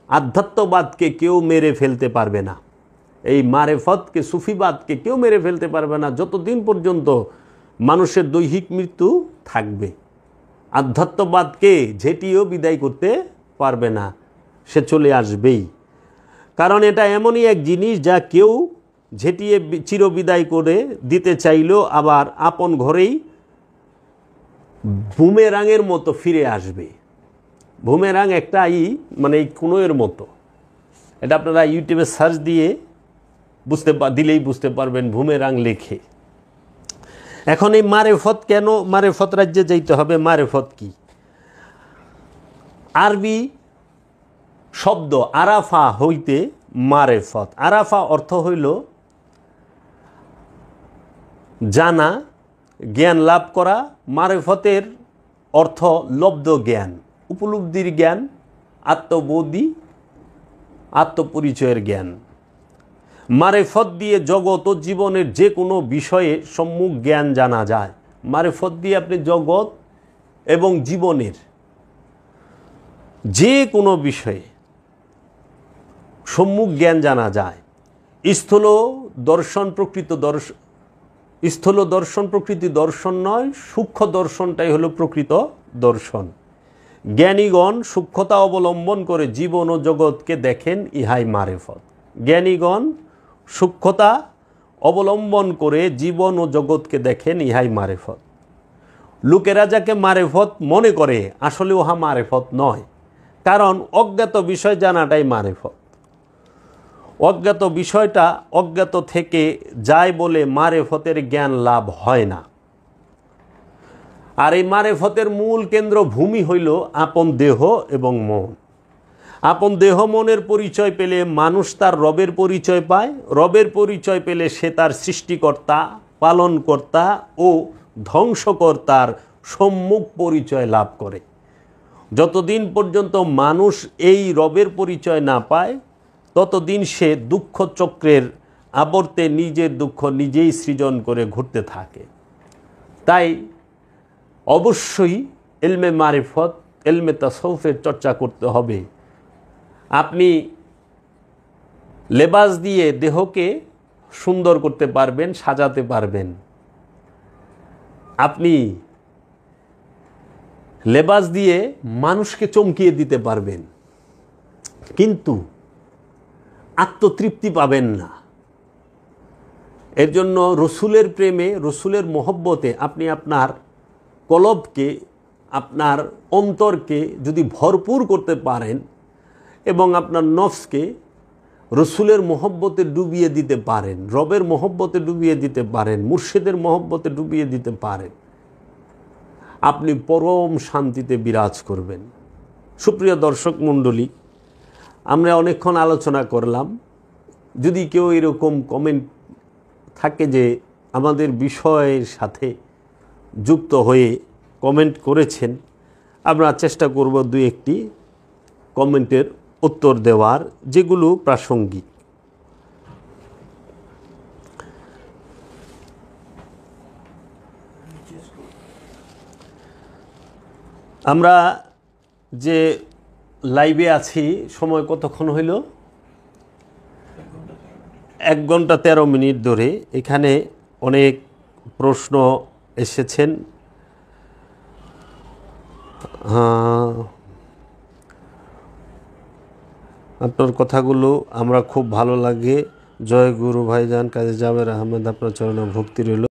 আধ্যাত্মবাদকে কেউ মেরে ফেলতে পারবে না, এই মারেফতকে, সুফিবাদকে কেউ মেরে ফেলতে পারবে না যতদিন পর্যন্ত মানুষের দৈহিক মৃত্যু থাকবে। আধ্যাত্মবাদকে ঝেঁটিয়েও বিদায় করতে পারবে না, সে চলে আসবেই। কারণ এটা এমনই এক জিনিস যা কেউ ঝেঁটিয়ে চিরবিদায় করে দিতে চাইলেও আবার আপন ঘরেই বুমেরাঙের মতো ফিরে আসবে। বুমেরাং একটা মানে এই কুনোয়ের মতো, এটা আপনারা ইউটিউবে সার্চ দিয়ে দিলেই বুঝতে পারবেন, বুমেরাং লেখে। এখন এই মারেফত, কেন মারেফত রাজ্যে যাইতে হবে? মারেফত কি? আরবি শব্দ আরাফা হইতে মারেফত। আরাফা অর্থ হইল জানা, জ্ঞান লাভ করা। মারেফতের অর্থ লব্ধ জ্ঞান, উপলব্ধির জ্ঞান, আত্মবোধি, আত্মপরিচয়ের জ্ঞান। মারেফত দিয়ে জগৎ ও জীবনের যে কোনো বিষয়ে সম্মুখ জ্ঞান জানা যায়। মারেফত দিয়ে আপনি জগৎ এবং জীবনের যে কোনো বিষয়ে সম্মুখ জ্ঞান জানা যায়। স্থূল দর্শন প্রকৃত দর্শন, স্থূল দর্শন প্রকৃতি দর্শন নয়, সূক্ষ্ম দর্শনটাই হলো প্রকৃত দর্শন। জ্ঞানীগণ সূক্ষ্মতা অবলম্বন করে জীবন ও জগৎকে দেখেন, ইহাই মারেফত। জ্ঞানীগণ সূক্ষ্মতা অবলম্বন করে জীবন ও জগৎকে দেখেন, ইহাই মারেফত। লোকেরা যাকে মারেফত মনে করে আসলে উহা মারেফত নয়। কারণ অজ্ঞাত বিষয় জানাটাই মারেফত। অজ্ঞাত বিষয়টা অজ্ঞাত থেকে যায় বলে মারেফতের জ্ঞান লাভ হয় না। আর এই মারেফতের মূল কেন্দ্র ভূমি হইল আপন দেহ এবং মন। আপন দেহ মনের পরিচয় পেলে মানুষ তার রবের পরিচয় পায়, রবের পরিচয় পেলে সে তার সৃষ্টিকর্তা, পালনকর্তা ও ধ্বংসকর্তার সম্মুখ পরিচয় লাভ করে। যতদিন পর্যন্ত মানুষ এই রবের পরিচয় না পায় ততদিন সে দুঃখ চক্রের আবর্তে নিজের দুঃখ নিজেই সৃজন করে ঘুরতে থাকে। তাই অবশ্যই ইলমে মারিফত, ইলমে তাসাউফের চর্চা করতে হবে। আপনি লেবাস দিয়ে দেহকে সুন্দর করতে পারবেন, সাজাতে পারবেন। আপনি লেবাস দিয়ে মানুষকে চমকিয়ে দিতে পারবেন, কিন্তু আত্মতৃপ্তি পাবেন না। এর জন্য রসুলের প্রেমে, রসুলের মহব্বতে আপনি আপনার কলবকে, আপনার অন্তরকে যদি ভরপুর করতে পারেন এবং আপনার নফসকে রসুলের মহব্বতে ডুবিয়ে দিতে পারেন, রবের মহব্বতে ডুবিয়ে দিতে পারেন, মুর্শিদের মহব্বতে ডুবিয়ে দিতে পারেন, আপনি পরম শান্তিতে বিরাজ করবেন। সুপ্রিয় দর্শক মণ্ডলী, আমরা অনেকক্ষণ আলোচনা করলাম। যদি কেউ এরকম কমেন্ট থাকে যে আমাদের বিষয়ের সাথে যুক্ত হয়ে কমেন্ট করেছেন, আমরা চেষ্টা করব দুই একটি কমেন্টের উত্তর দেওয়ার, যেগুলো প্রাসঙ্গিক। আমরা যে লাইভে আছি, সময় কতক্ষণ হইল? 1 ঘন্টা 13 মিনিট ধরে। এখানে অনেক প্রশ্ন এসেছেন। আপনার কথাগুলো আমরা খুব ভালো লাগে। জয় গুরু ভাইজান, কাজী জাবের আহমেদ, আপনার চরণে ভক্তি রইল।